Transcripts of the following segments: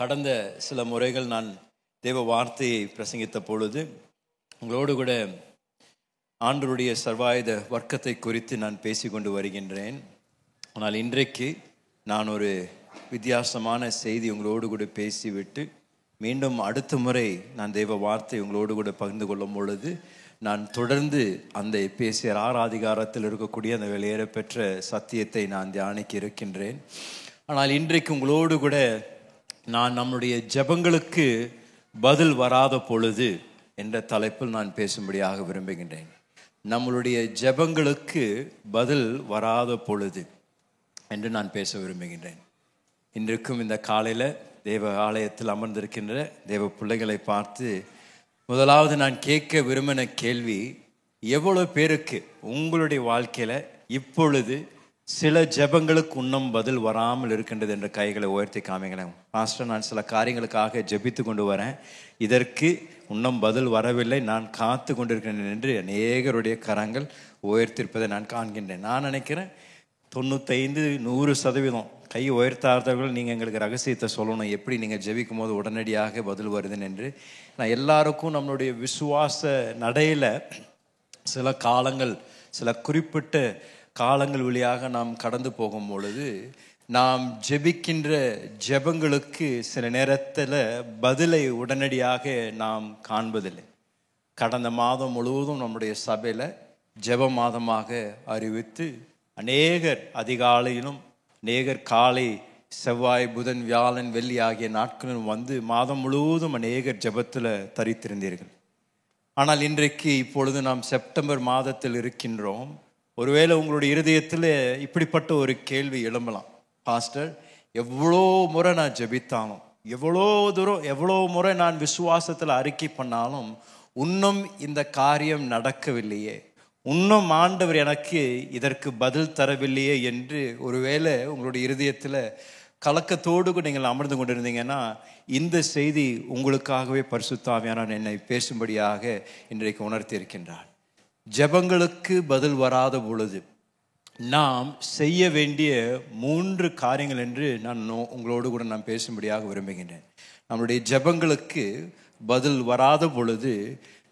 கடந்த சில முறைகள் நான் தேவ வார்த்தையை பிரசங்கித்த பொழுது உங்களோடு கூட ஆண்டவருடைய சர்வாயுத வர்க்கத்தை குறித்து நான் பேசிக்கொண்டு வருகின்றேன். ஆனால் இன்றைக்கு நான் ஒரு வித்தியாசமான செய்தி உங்களோடு கூட பேசிவிட்டு மீண்டும் அடுத்த முறை நான் தேவ வார்த்தை உங்களோடு கூட பகிர்ந்து கொள்ளும் பொழுது நான் தொடர்ந்து அந்த எபேசியர் 6 அதிகாரத்தில் இருக்கக்கூடிய அந்த வெளியேற பெற்ற சத்தியத்தை நான் தியானிக்க இருக்கின்றேன். ஆனால் இன்றைக்கு உங்களோடு கூட நான் நம்முடைய ஜெபங்களுக்கு பதில் வராத பொழுது என்ற தலைப்பில் நான் பேசும்படியாக விரும்புகின்றேன். நம்மளுடைய ஜெபங்களுக்கு பதில் வராத பொழுது என்று நான் பேச விரும்புகின்றேன். இன்றைக்கும் இந்த காலையில் தேவ ஆலயத்தில் அமர்ந்திருக்கின்ற தேவ பிள்ளைகளை பார்த்து முதலாவது நான் கேட்க விரும்பின கேள்வி, எவ்வளோ பேருக்கு உங்களுடைய வாழ்க்கையில் இப்பொழுது சில ஜெபங்களுக்கு இன்னும் பதில் வராமல் இருக்கின்றது என்ற கைகளை உயர்த்தி காமிங்களேன். பாஸ்டர், நான் சில காரியங்களுக்காக ஜெபித்து கொண்டு வரேன், இதற்கு இன்னும் பதில் வரவில்லை, நான் காத்து கொண்டிருக்கிறேன் என்று அநேகருடைய கரங்கள் உயர்த்திருப்பதை நான் காண்கின்றேன். நான் நினைக்கிறேன் 95-100% கை உயர்த்தாதவர்கள் நீங்கள் எங்களுக்கு ரகசியத்தை சொல்லணும், எப்படி நீங்கள் ஜெபிக்கும் போது உடனடியாக பதில் வருதுன்னு என்று. நான் எல்லாருக்கும் நம்மளுடைய விசுவாச நடையில் சில காலங்கள், சில குறிப்பிட்ட காலங்கள் வழியாக நாம் கடந்து போகும் பொழுது நாம் ஜெபிக்கின்ற ஜெபங்களுக்கு சில நேரத்தில் பதிலை உடனடியாக நாம் காண்பதில்லை. கடந்த மாதம் முழுவதும் நம்முடைய சபையில் ஜெப மாதமாக அறிவித்து அநேகர் அதிகாலையிலும் அநேகர் காலை, செவ்வாய், புதன், வியாழன், வெள்ளி ஆகிய நாட்களிலும் வந்து மாதம் முழுவதும் அநேகர் ஜெபத்தில் தரித்திருந்தீர்கள். ஆனால் இன்றைக்கு இப்பொழுது நாம் செப்டம்பர் மாதத்தில் இருக்கின்றோம். ஒருவேளை உங்களுடைய இருதயத்தில் இப்படிப்பட்ட ஒரு கேள்வி எழும்பலாம், பாஸ்டர், எவ்வளோ முறை நான் ஜெபித்தாலும், எவ்வளோ முறை நான் விசுவாசத்தில் அறிக்கை பண்ணாலும் இன்னும் இந்த காரியம் நடக்கவில்லையே, இன்னும் ஆண்டவர் எனக்கு இதற்கு பதில் தரவில்லையே என்று ஒருவேளை உங்களுடைய இருதயத்தில் கலக்கத்தோடு நீங்கள் அமர்ந்து கொண்டிருந்தீங்கன்னா இந்த செய்தி உங்களுக்காகவே பரிசுத்த ஆவியானவர் என்னை பேசும்படியாக இன்றைக்கு உணர்த்தி இருக்கின்றார். ஜெபங்களுக்கு பதில் வராத பொழுது நாம் செய்ய வேண்டிய 3 காரியங்கள் என்று நான் உங்களோடு கூட நான் பேசும்படியாக விரும்புகின்றேன். நம்முடைய ஜெபங்களுக்கு பதில் வராத பொழுது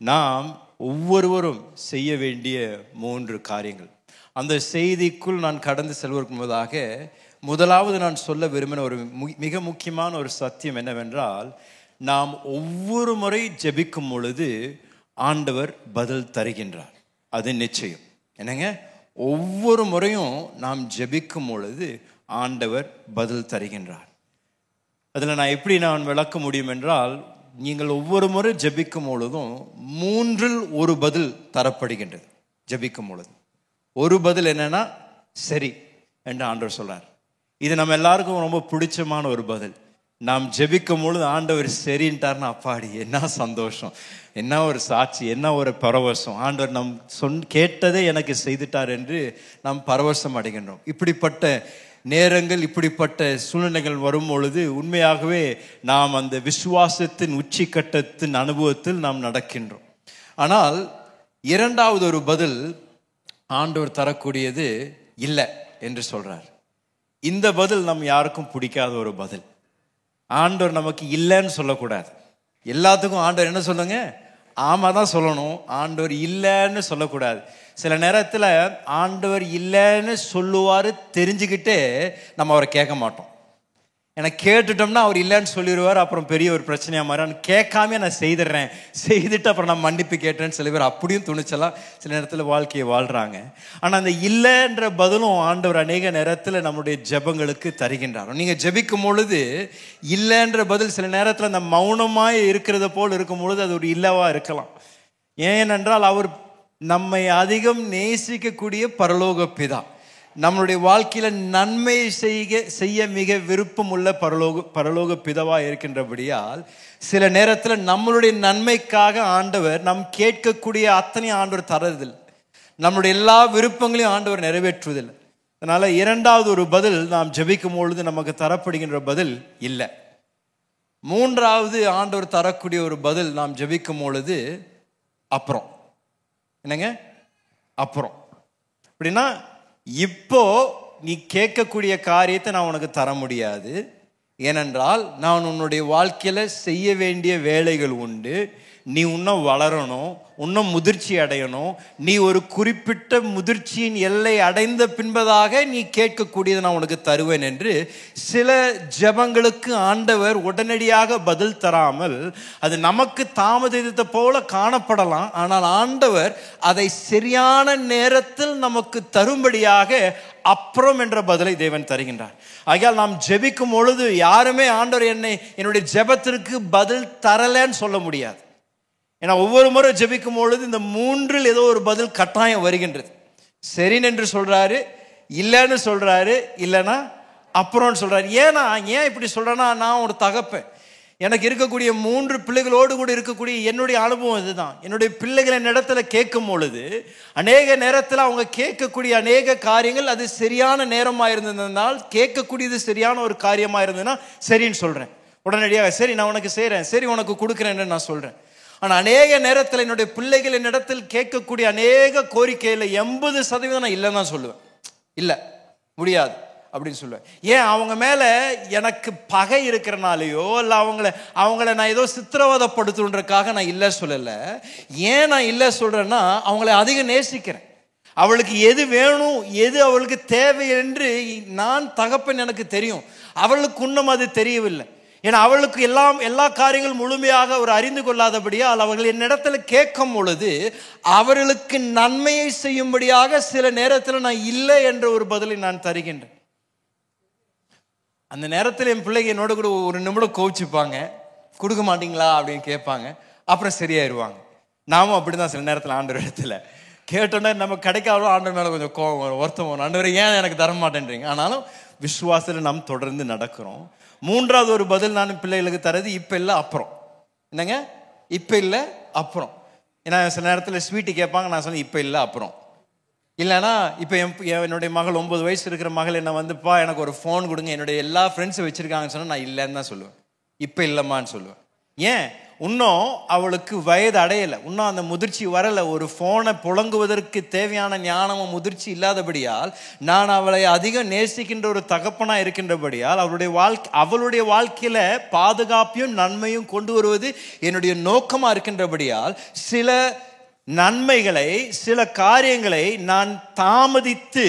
நாம் ஒவ்வொருவரும் செய்ய வேண்டிய 3 காரியங்கள். அந்த செய்திக்குள் நான் கடந்து செல்வதற்கு முன்பதாக முதலாவது நான் சொல்ல விரும்பின ஒரு மிக முக்கியமான ஒரு சத்தியம் என்னவென்றால், நாம் ஒவ்வொரு முறை ஜெபிக்கும் பொழுது ஆண்டவர் பதில் தருகின்றார். அது நிச்சயம். என்னங்க, ஒவ்வொரு முறையும் நாம் ஜெபிக்கும் பொழுது ஆண்டவர் பதில் தருகின்றார். அதில் நான் எப்படி விளக்க முடியும் என்றால், நீங்கள் ஒவ்வொரு முறை ஜெபிக்கும் பொழுதும் 3இல் ஒரு பதில் தரப்படுகின்றது. ஜெபிக்கும் பொழுது ஒரு பதில் என்னன்னா சரி என்று ஆண்டவர் சொல்றார். இது நம்ம எல்லாருக்கும் ரொம்ப பிடிச்சமான ஒரு பதில். நாம் ஜெபிக்கும் பொழுது ஆண்டவர் சரின்ட்டார்னா அப்பாடி என்ன சந்தோஷம், என்ன ஒரு சாட்சி, என்ன ஒரு பரவசம், ஆண்டவர் நம் கேட்டதே எனக்கு செய்துட்டார் என்று நாம் பரவசம் அடைகின்றோம். இப்படிப்பட்ட நேரங்கள், இப்படிப்பட்ட சூழ்நிலைகள் வரும் பொழுது உண்மையாகவே நாம் அந்த விசுவாசத்தின் உச்சிக்கட்டத்தின் அனுபவத்தில் நாம் நடக்கின்றோம். ஆனால் 2வது ஒரு பதில் ஆண்டவர் தரக்கூடியது இல்லை என்று சொல்றார். இந்த பதில் நம் யாருக்கும் பிடிக்காத ஒரு பதில். ஆண்டவர் நமக்கு இல்லைன்னு சொல்லக்கூடாது. எல்லாத்துக்கும் ஆண்டவர் என்ன சொல்லுங்க, ஆமாம் தான் சொல்லணும். ஆண்டவர் இல்லைன்னு சொல்லக்கூடாது. சில நேரத்தில் ஆண்டவர் இல்லைன்னு சொல்லுவார் தெரிஞ்சுக்கிட்டே நம்ம அவரை கேட்க மாட்டோம். ஏன்னா கேட்டுட்டோம்னா அவர் இல்லைன்னு சொல்லிடுவார், அப்புறம் பெரிய ஒரு பிரச்சனையாக மாறி கேட்காமே நான் செய்துட்டு அப்புறம் நான் மன்னிப்பு கேட்டேன்னு சில பேர் அப்படியும் துணிச்சலாம் சில நேரத்தில் வாழ்க்கையை வாழ்கிறாங்க. ஆனால் அந்த இல்லைன்ற பதிலும் ஆண்டவர் அநேக நேரத்தில் நம்முடைய ஜெபங்களுக்கு தருகின்றார். நீங்கள் ஜெபிக்கும் பொழுது இல்லைன்ற பதில் சில நேரத்தில் அந்த மௌனமாக இருக்கிறத போல் இருக்கும் பொழுது அது ஒரு இல்லவாக இருக்கலாம். ஏனென்றால் அவர் நம்மை அதிகம் நேசிக்கக்கூடிய பரலோக பிதா, நம்மளுடைய வாழ்க்கையில நன்மை செய்ய மிக விருப்பம் உள்ள பரலோக பிதாவா இருக்கின்றபடியால் சில நேரத்தில் நம்மளுடைய நன்மைக்காக ஆண்டவர் நம் கேட்கக்கூடிய அத்தனை ஆண்டவர் தரதில்லை, நம்மளுடைய எல்லா விருப்பங்களையும் ஆண்டவர் நிறைவேற்றுவதில்லை. அதனால 2வது ஒரு பதில் நாம் ஜெபிக்கும் பொழுது நமக்கு தரப்படுகின்ற பதில் இல்லை. 3வது ஆண்டவர் தரக்கூடிய ஒரு பதில் நாம் ஜெபிக்கும் பொழுது அப்புறம். என்னங்க அப்புறம் அப்படின்னா, இப்போ நீ கேட்கக்கூடிய காரியத்தை நான் உனக்கு தர முடியாது, ஏனென்றால் நான் உன்னுடைய வாழ்க்கையில செய்ய வேண்டிய வேலைகள் உண்டு. நீ இன்னும் வளரணும், இன்னும் முதிர்ச்சி அடையணும். நீ ஒரு குறிப்பிட்ட முதிர்ச்சியின் எல்லை அடைந்த பின்பதாக நீ கேட்கக்கூடியதை நான் உனக்கு தருவேன் என்று சில ஜெபங்களுக்கு ஆண்டவர் உடனடியாக பதில் தராமல், அது நமக்கு தாமதித்த போல காணப்படலாம், ஆனால் ஆண்டவர் அதை சரியான நேரத்தில் நமக்கு தரும்படியாக அப்புறம் என்ற பதிலை தேவன் தருகின்றார். ஆகையால் நாம் ஜெபிக்கும் பொழுது யாருமே ஆண்டவர் என்னுடைய ஜெபத்திற்கு பதில் தரலன்னு சொல்ல முடியாது. ஏன்னா ஒவ்வொரு முறை ஜெபிக்கும் பொழுது இந்த மூன்றில் ஏதோ ஒரு பதில் கட்டாயம் வருகின்றது. சரின்னு என்று சொல்றாரு, இல்லைன்னு சொல்றாரு, இல்லைன்னா அப்புறம்னு சொல்றாரு. ஏன் இப்படி சொல்றேன்னா, நான் ஒரு தகப்பன், எனக்கு இருக்கக்கூடிய 3 பிள்ளைகளோடு கூட இருக்கக்கூடிய என்னுடைய அனுபவம் இதுதான். என்னுடைய பிள்ளைகள் என்னிடத்துல கேட்கும் பொழுது அநேக நேரத்தில் அவங்க கேட்கக்கூடிய அநேக காரியங்கள் அது சரியான நேரமாக இருந்ததுனால், கேட்கக்கூடியது சரியான ஒரு காரியமாக இருந்ததுன்னா சரின்னு சொல்றேன். உடனடியாக சரி நான் உனக்கு செய்கிறேன், சரி உனக்கு கொடுக்குறேன்னு நான் சொல்றேன். ஆனால் அநேக நேரத்தில் என்னுடைய பிள்ளைகள் என்னிடத்தில் கேட்கக்கூடிய அநேக கோரிக்கையில் 80% நான் இல்லைன்னு தான் சொல்லுவேன். இல்லை முடியாது அப்படின்னு சொல்லுவேன். ஏன்? அவங்க மேலே எனக்கு பகை இருக்கிறனாலேயோ இல்லை அவங்கள நான் ஏதோ சித்திரவதைப்படுத்துன்றதுக்காக நான் இல்லை சொல்லலை. ஏன் நான் இல்லை சொல்கிறேன்னா, அவங்கள அதிகம் நேசிக்கிறேன். அவளுக்கு எது வேணும், எது அவளுக்கு தேவை என்று நான் தகப்பன் எனக்கு தெரியும். அவளுக்கு இன்னும் அது தெரியவில்லை. ஏன்னா அவளுக்கு எல்லா காரியங்களும் முழுமையாக அவர் அறிந்து கொள்ளாதபடியால் அவர்கள் என்னிடத்துல கேட்கும் பொழுது அவர்களுக்கு நன்மையை செய்யும்படியாக சில நேரத்தில் நான் இல்லை என்ற ஒரு பதிலை நான் தருகின்றேன். அந்த நேரத்தில் என் பிள்ளைங்க என்னோட கூட ஒரு நிமிடம் கோவிச்சுப்பாங்க, கொடுக்க மாட்டீங்களா அப்படின்னு கேட்பாங்க, அப்புறம் சரியாயிருவாங்க. நாமும் அப்படிதான் சில நேரத்தில் ஆண்டவர் இடத்துல கேட்டோன்னே நம்ம கிடைக்காத ஆண்டவர் மேலே கொஞ்சம் கோவம் வரும், வருத்தம் வரும். ஆண்டவர் ஏன் எனக்கு தர மாட்டேன்றீங்க? ஆனாலும் விசுவாசத்தில் நாம் தொடர்ந்து நடக்கிறோம். 3வது ஒரு பதில் நான் பிள்ளைகளுக்கு தரது, இப்போ இல்லை அப்புறம். என்னங்க? இப்போ இல்லை அப்புறம். ஏன்னா சில நேரத்தில் ஸ்வீட்டு கேட்பாங்க, நான் சொன்னேன் இப்போ இல்லை அப்புறம். இல்லைன்னா இப்போ என்னுடைய மகள் 9 வயசு இருக்கிற மகள் என்ன வந்துப்பா எனக்கு ஒரு ஃபோன் கொடுங்க, என்னுடைய எல்லா ஃப்ரெண்ட்ஸும் வச்சுருக்காங்கன்னு சொன்னால் நான் இல்லைன்னு தான் சொல்லுவேன், இப்போ இல்லைம்மான்னு சொல்லுவேன். ஏன்? இன்னும் அவளுக்கு வயது அடையலை, இன்னும் அந்த முதிர்ச்சி வரலை. ஒரு ஃபோனை புழங்குவதற்கு தேவையான ஞானமும் முதிர்ச்சி இல்லாதபடியால் நான் அவளை அதிகம் நேசிக்கின்ற ஒரு தகப்பனாக இருக்கின்றபடியால் அவளுடைய வாழ்க்கையில் பாதுகாப்பையும் நன்மையும் கொண்டு வருவது என்னுடைய நோக்கமாக இருக்கின்றபடியால் சில நன்மைகளை, சில காரியங்களை நான் தாமதித்து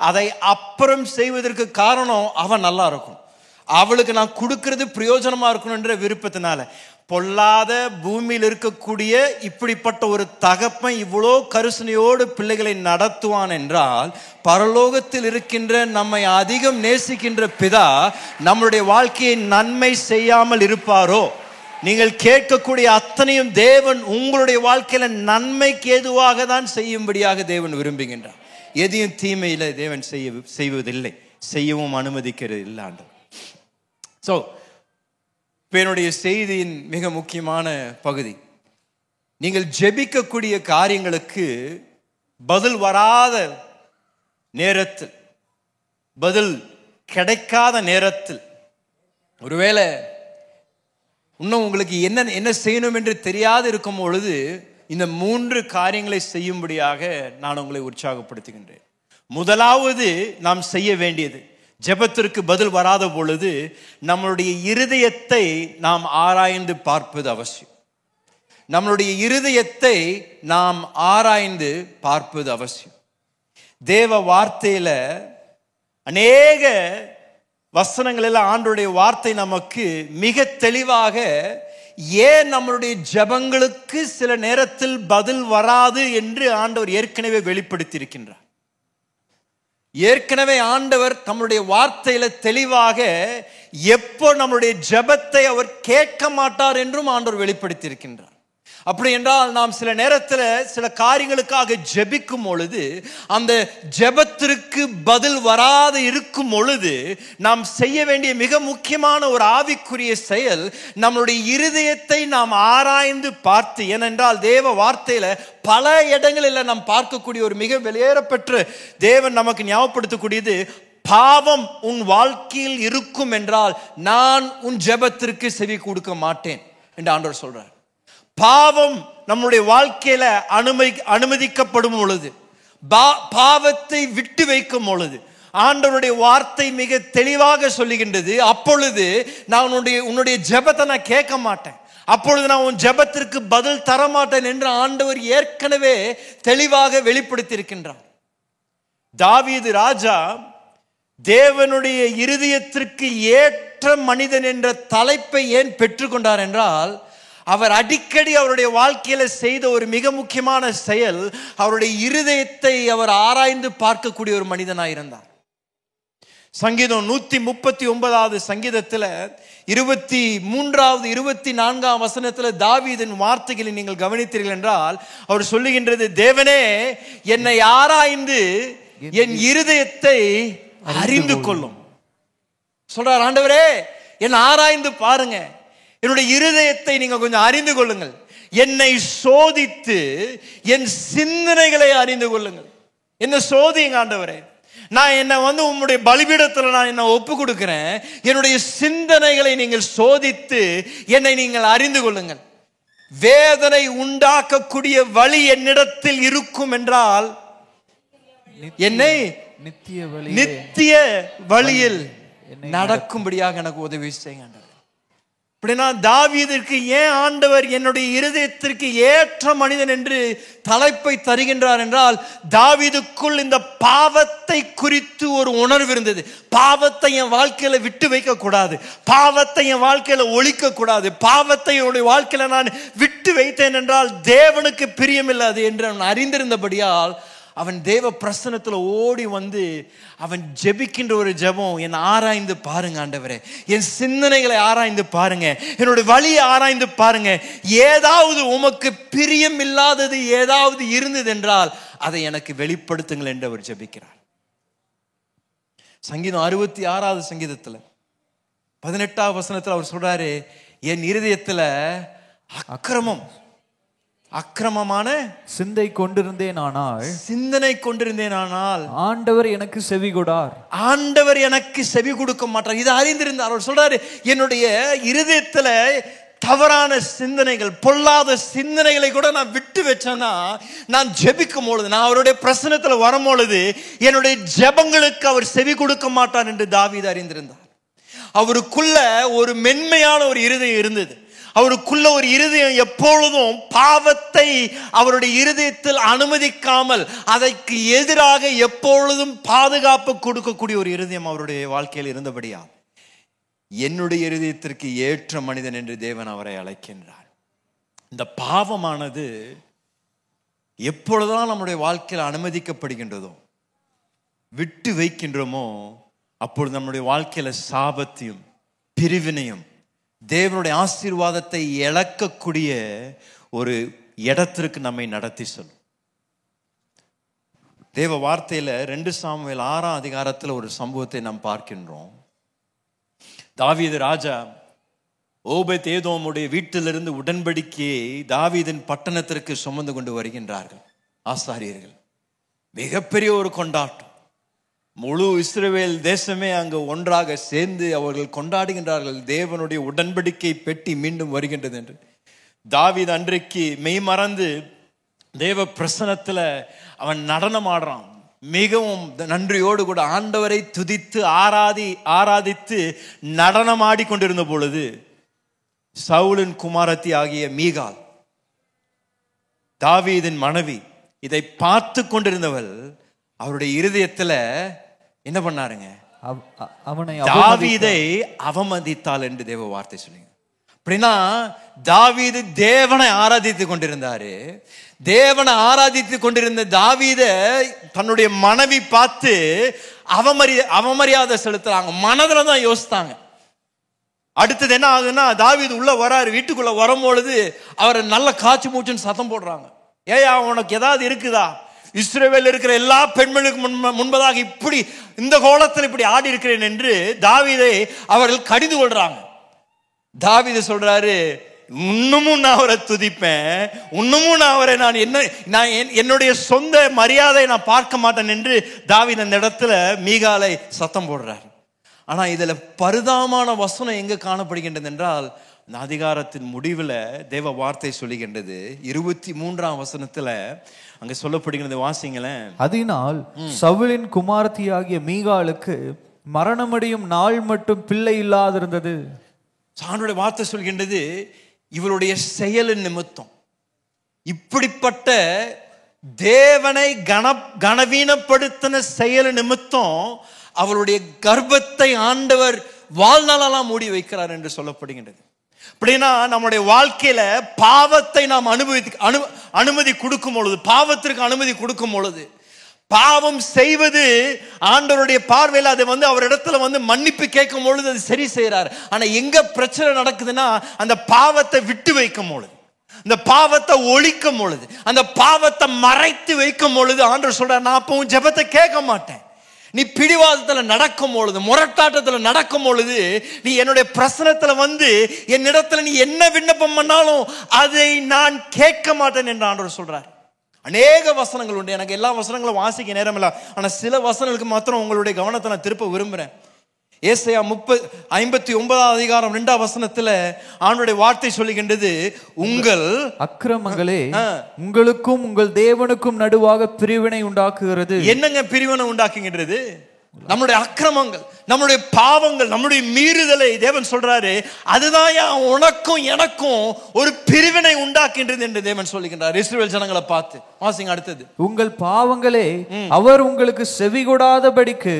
அதை அப்புறம் செய்வதற்கு காரணம் அவன் நல்லா இருக்கும், அவளுக்கு நான் கொடுக்கறது பிரயோஜனமா இருக்கணும்ன்ற விருப்பத்தினால. பொல்லாத பூமியில் இருக்கக்கூடிய இப்படிப்பட்ட ஒரு தகப்பன் இவ்வளோ கருசனையோடு பிள்ளைகளை நடத்துவான் என்றால், பரலோகத்தில் இருக்கின்ற நம்மை அதிகம் நேசிக்கின்ற பிதா நம்முடைய வாழ்க்கையை நன்மை செய்யாமல் இருப்பாரோ? நீங்கள் கேட்கக்கூடிய அத்தனையும் தேவன் உங்களுடைய வாழ்க்கையில நன்மைக்கு ஏதுவாக தான் செய்யும்படியாக தேவன் விரும்புகின்றார். எதையும் தீமையில தேவன் செய்வதில்லை, செய்யவும் அனுமதிக்கிறது இல்லை. ஸோ இப்போ என்னுடைய செய்தியின் மிக முக்கியமான பகுதி, நீங்கள் ஜெபிக்கக்கூடிய காரியங்களுக்கு பதில் வராத நேரத்தில், பதில் கிடைக்காத நேரத்தில், ஒருவேளை இன்னும் உங்களுக்கு என்ன செய்யணும் என்று தெரியாது இருக்கும் பொழுது இந்த 3 காரியங்களை செய்யும்படியாக நான் உங்களை உற்சாகப்படுத்துகின்றேன். முதலாவது நாம் செய்ய வேண்டியது, ஜெபத்திற்கு பதில் வராத பொழுது நம்மளுடைய இருதயத்தை நாம் ஆராய்ந்து பார்ப்பது அவசியம். நம்மளுடைய இருதயத்தை நாம் ஆராய்ந்து பார்ப்பது அவசியம். தேவ வார்த்தையில அநேக வசனங்கள் எல்லாம் ஆண்டவருடைய வார்த்தை நமக்கு மிக தெளிவாக ஏன் நம்மளுடைய ஜெபங்களுக்கு சில நேரத்தில் பதில் வராது என்று ஆண்டவர் ஏற்கனவே வெளிப்படுத்தி இருக்கின்றார். ஏற்கனவே ஆண்டவர் தம்முடைய வார்த்தையில தெளிவாக எப்போ நம்மளுடைய ஜெபத்தை அவர் கேட்க மாட்டார் என்றும் ஆண்டவர் வெளிப்படுத்தி இருக்கின்றார். அப்படி என்றால் நாம் சில நேரத்தில் சில காரியங்களுக்காக ஜெபிக்கும் பொழுது அந்த ஜெபத்திற்கு பதில் வராது இருக்கும் பொழுது நாம் செய்ய வேண்டிய மிக முக்கியமான ஒரு ஆவிக்குரிய செயல், நம்மளுடைய இருதயத்தை நாம் ஆராய்ந்து பார்த்து, ஏனென்றால் தேவ வார்த்தையில பல இடங்களில் நாம் பார்க்கக்கூடிய ஒரு மிக வெளியேறப்பெற்ற தேவன் நமக்கு ஞாபகப்படுத்தக்கூடியது, பாவம் உன் வாழ்க்கையில் இருக்கும் என்றால் நான் உன் ஜெபத்திற்கு செவி கொடுக்க மாட்டேன் என்று ஆண்டவர் சொல்றார். பாவம் நம்முடைய வாழ்க்கையில அனுமதிக்கப்படும் பொழுது, பாவத்தை விட்டு வைக்கும் பொழுது, ஆண்டவருடைய வார்த்தை மிக தெளிவாக சொல்லுகின்றது, அப்பொழுது நான் உன்னுடைய ஜெபத்தை நான் கேட்க மாட்டேன், அப்பொழுது நான் உன் ஜெபத்திற்கு பதில் தர மாட்டேன் என்று ஆண்டவர் ஏற்கனவே தெளிவாக வெளிப்படுத்தி இருக்கின்றார். தாவீது ராஜா தேவனுடைய இருதயத்திற்கு ஏற்ற மனிதன் என்ற தலைப்பை ஏன் பெற்றுக்கொண்டார் என்றால், அவர் அடிக்கடி அவருடைய வாழ்க்கையில செய்த ஒரு மிக முக்கியமான செயல், அவருடைய இருதயத்தை அவர் ஆராய்ந்து பார்க்கக்கூடிய ஒரு மனிதனாக இருந்தார். சங்கீதம் 139வது சங்கீதத்தில் 23வது 24ஆம் வசனத்தில் தாவீதின் வார்த்தைகளை நீங்கள் கவனித்தீர்கள் என்றால், அவர் சொல்லுகின்றது, தேவனே என்னை ஆராய்ந்து என் இருதயத்தை அறிந்து கொள்ளும். சொல்றார், ஆண்டவரே என்னை ஆராய்ந்து பாருங்க, என்னுடைய இருதயத்தை நீங்க கொஞ்சம் அறிந்து கொள்ளுங்கள், என்னை சோதித்து என் சிந்தனைகளை அறிந்து கொள்ளுங்கள். என்ன சோதிங்க ஆண்டவரே, நான் என்ன உம்முடைய பலிபீடத்தில் நான் என்ன ஒப்பு கொடுக்கிறேன், என்னுடைய சிந்தனைகளை நீங்கள் சோதித்து என்னை நீங்கள் அறிந்து கொள்ளுங்கள். வேதனை உண்டாக்கக்கூடிய வழி என்னிடத்தில் இருக்கும் என்றால் என்னை நித்திய வழியில் நடக்கும்படியாக எனக்கு உதவி செய்யுங்க. அப்படின்னா தாவீதிற்கு ஏன் ஆண்டவர் என்னுடைய இருதயத்திற்கு ஏற்ற மனிதன் என்று தலைப்பை தருகின்றார் என்றால், தாவீதுக்குள் இந்த பாவத்தை குறித்து ஒரு உணர்வு இருந்தது. பாவத்தை என் வாழ்க்கையில விட்டு வைக்க கூடாது, பாவத்தை என் வாழ்க்கையில ஒழிக்க கூடாது, பாவத்தை என்னுடைய வாழ்க்கையில நான் விட்டு வைத்தேன் என்றால் தேவனுக்கு பிரியமில்லாது என்று அவன் அறிந்திருந்தபடியால் அவன் தேவ பிரசன்னத்தில் ஓடி வந்து அவன் ஜெபிக்கின்ற ஒரு ஜெபம், என் ஆராய்ந்து பாருங்க ஆண்டவரே, என் சிந்தனைகளை ஆராய்ந்து பாருங்க, என்னுடைய வழியை ஆராய்ந்து பாருங்க, ஏதாவது உமக்கு பிரியம் இல்லாதது ஏதாவது இருந்தது என்றால் அதை எனக்கு வெளிப்படுத்துங்கள் என்று அவர் ஜெபிக்கிறார். சங்கீதம் 66வது சங்கீதத்தில் 18வது வசனத்தில் அவர் சொல்றாரு, என் இருதயத்துல அக்கிரமமான சிந்தை கொண்டிருந்தேன் ஆனால் ஆண்டவர் எனக்கு செவி கொடுக்க மாட்டார். இதை அறிந்திருந்தார். அவர் சொல்றாரு, என்னுடைய இருதயத்துல தவறான சிந்தனைகள், பொல்லாத சிந்தனைகளை கூட நான் விட்டு வச்சேன்னா, நான் ஜெபிக்கும் பொழுது, நான் அவருடைய பிரசன்னத்துல வரும் பொழுது என்னுடைய ஜெபங்களுக்கு அவர் செவி கொடுக்க மாட்டார் என்று தாவீது அறிந்திருந்தார். அவருக்குள்ள ஒரு மென்மையான ஒரு இருதயம் இருந்தது. அவருக்குள்ள ஒரு இருதயம் எப்பொழுதும் பாவத்தை அவருடைய இருதயத்தில் அனுமதிக்காமல் அதற்கு எதிராக எப்பொழுதும் பாதுகாப்பு கொடுக்கக்கூடிய ஒரு இருதயம் அவருடைய வாழ்க்கையில் இருந்தபடியா என்னுடைய இருதயத்திற்கு ஏற்ற மனிதன் என்று தேவன் அவரை அழைக்கின்றார். இந்த பாவமானது எப்பொழுதுதான் நம்முடைய வாழ்க்கையில் அனுமதிக்கப்படுகின்றதோ, விட்டு வைக்கின்றோமோ, அப்பொழுது நம்முடைய வாழ்க்கையில சாபத்தையும் பிரிவினையும் தேவனுடைய ஆசீர்வாதத்தை இழக்கக்கூடிய ஒரு இடத்திற்கு நம்மை நடத்தி செல்லும். தேவ வார்த்தையில 2 சாமுவேல் 6ஆம் அதிகாரத்தில் ஒரு சம்பவத்தை நாம் பார்க்கின்றோம். தாவீது ராஜா ஓபேத் ஏதோமுடைய வீட்டிலிருந்து உடன்படிக்கையை தாவீதின் பட்டணத்திற்கு சுமந்து கொண்டு வருகின்றார்கள் ஆசாரியர்கள். மிகப்பெரிய ஒரு கொண்டாட்டம். முழு இஸ்ரவேல் தேசமே அங்கு ஒன்றாக சேர்ந்து அவர்கள் கொண்டாடுகின்றார்கள். தேவனுடைய உடன்படிக்கை பெட்டி மீண்டும் வருகின்றது என்று. தாவீது அன்றைக்கு மெய்மறந்து தேவ பிரசன்னத்துல அவன் நடனம் ஆடுறான். மிகவும் நன்றியோடு கூட ஆண்டவரை துதித்து ஆராதித்து நடனம் ஆடிக்கொண்டிருந்த பொழுது சவுலின் குமாரத்தி ஆகிய மீகாள், தாவீதின் மனைவி, இதை பார்த்து கொண்டிருந்தவள் அவருடைய இருதயத்துல என்ன பண்ணாருங்க, தாவீதை அவமதித்தாள் என்று தேவ வார்த்தை சொல்லுங்க. அப்படின்னா தாவீது தேவனை ஆராதித்து கொண்டிருந்தாரு. தேவனை ஆராதித்து கொண்டிருந்த தாவீத தன்னுடைய மனைவி பார்த்து அவமரியாதை செலுத்துறாங்க. மனதுல தான் யோசித்தாங்க. அடுத்தது என்ன ஆகுதுன்னா, தாவீது உள்ள வராரு. வீட்டுக்குள்ள வரும்பொழுது அவரை நல்ல காய்ச்சி மூச்சுன்னு சத்தம் போடுறாங்க. ஏயா உனக்கு ஏதாவது இருக்குதா? இஸ்ரவேல் இருக்கிற எல்லா பெண்களுக்கு முன்பதாக இப்படி இந்த கோலத்தில் இப்படி ஆடி இருக்கிறேன் என்று தாவீதை அவர்கள் கடிந்து கொள்றாங்க. தாவீது சொல்றாரு, இன்னமும் நான் அவரை துதிப்பேன், இன்னமும் நான் அவரை நான் என்னுடைய சொந்த மரியாதை நான் பார்க்க மாட்டேன் என்று தாவீது அந்த இடத்துல மீகாலை சத்தம் போடுறாரு. ஆனா இதுல பரிதாபமான வசனம் எங்க காணப்படுகின்றது என்றால், இந்த அதிகாரத்தின் முடிவுல தேவ வார்த்தை சொல்லுகின்றது 23ஆம் வசனத்துல அங்க சொல்லப்படுகிறது. வாசிங்களேன். அதனால் சவுலின் குமாரத்தியாகிய மீகாளுக்கு மரணமடையும் நாள் மட்டும் பிள்ளை இல்லாதிருந்தது. ஆண்டவருடைய வார்த்தை சொல்கின்றது, இவருடைய செயலின் நிமித்தம், இப்படிப்பட்ட தேவனை கனவீனப்படுத்தின செயல் நிமித்தம் அவருடைய கர்ப்பத்தை ஆண்டவர் வாழ்நாளெல்லாம் மூடி வைக்கிறார் என்று சொல்லப்படுகின்றது. அப்படின்னா நம்முடைய வாழ்க்கையில பாவத்தை நாம் அனுமதி கொடுக்கும் பொழுது, பாவத்திற்கு அனுமதி கொடுக்கும் பொழுது, பாவம் செய்வது ஆண்டவருடைய பார்வையில் அதை அவரிடத்துல மன்னிப்பு கேட்கும் பொழுது அது சரி செய்யறாரு. ஆனா எங்க பிரச்சனை நடக்குதுன்னா, அந்த பாவத்தை விட்டு வைக்கும் பொழுது, அந்த பாவத்தை ஒழிக்கும் பொழுது, அந்த பாவத்தை மறைத்து வைக்கும் பொழுது ஆண்டவர் சொல்றார், நான் அப்பவும் ஜெபத்தை கேட்க மாட்டேன். நீ பிடிவாதத்துல நடக்கும் பொழுது, முரட்டாட்டத்துல நடக்கும் பொழுது, நீ என்னுடைய பிரசனத்துல என்னிடத்துல நீ என்ன விண்ணப்பம் பண்ணாலும் அதை நான் கேட்க மாட்டேன் என்று ஆண்டவர் சொல்றார். அநேக வசனங்கள் உண்டு. எனக்கு எல்லா வசனங்களும் வாசிக்க நேரம் இல்லை. ஆனா சில வசனங்களுக்கு மாத்திரம் உங்களுடைய கவனத்தை நான் திருப்ப விரும்புறேன். ஏசாயா 59ஆம் அதிகாரம் 2ஆம் வசனத்துல ஆண்டவருடைய வார்த்தை சொல்லுகின்றது, உங்கள் அக்கிரமங்களே உங்களுக்கும் உங்கள் தேவனுக்கும் நடுவாக பிரிவினை உண்டாக்குகிறது. என்னங்க பிரிவினை உண்டாக்குகின்றது? நம்முடைய அக்கிரமங்கள், நம்முடைய பாவங்கள், நம்முடைய மீறுதலை தேவன் சொல்றாரு, அதுதான் உனக்கும் எனக்கும் ஒரு பிரிவினை உண்டாக்குகின்றது என்று தேவன் சொல்லுகின்றார் இஸ்ரவேல் ஜனங்களை பார்த்து. வாசிங்க அடுத்தது. உங்கள் பாவங்களே அவர் உங்களுக்கு செவி கொடாதபடிக்கு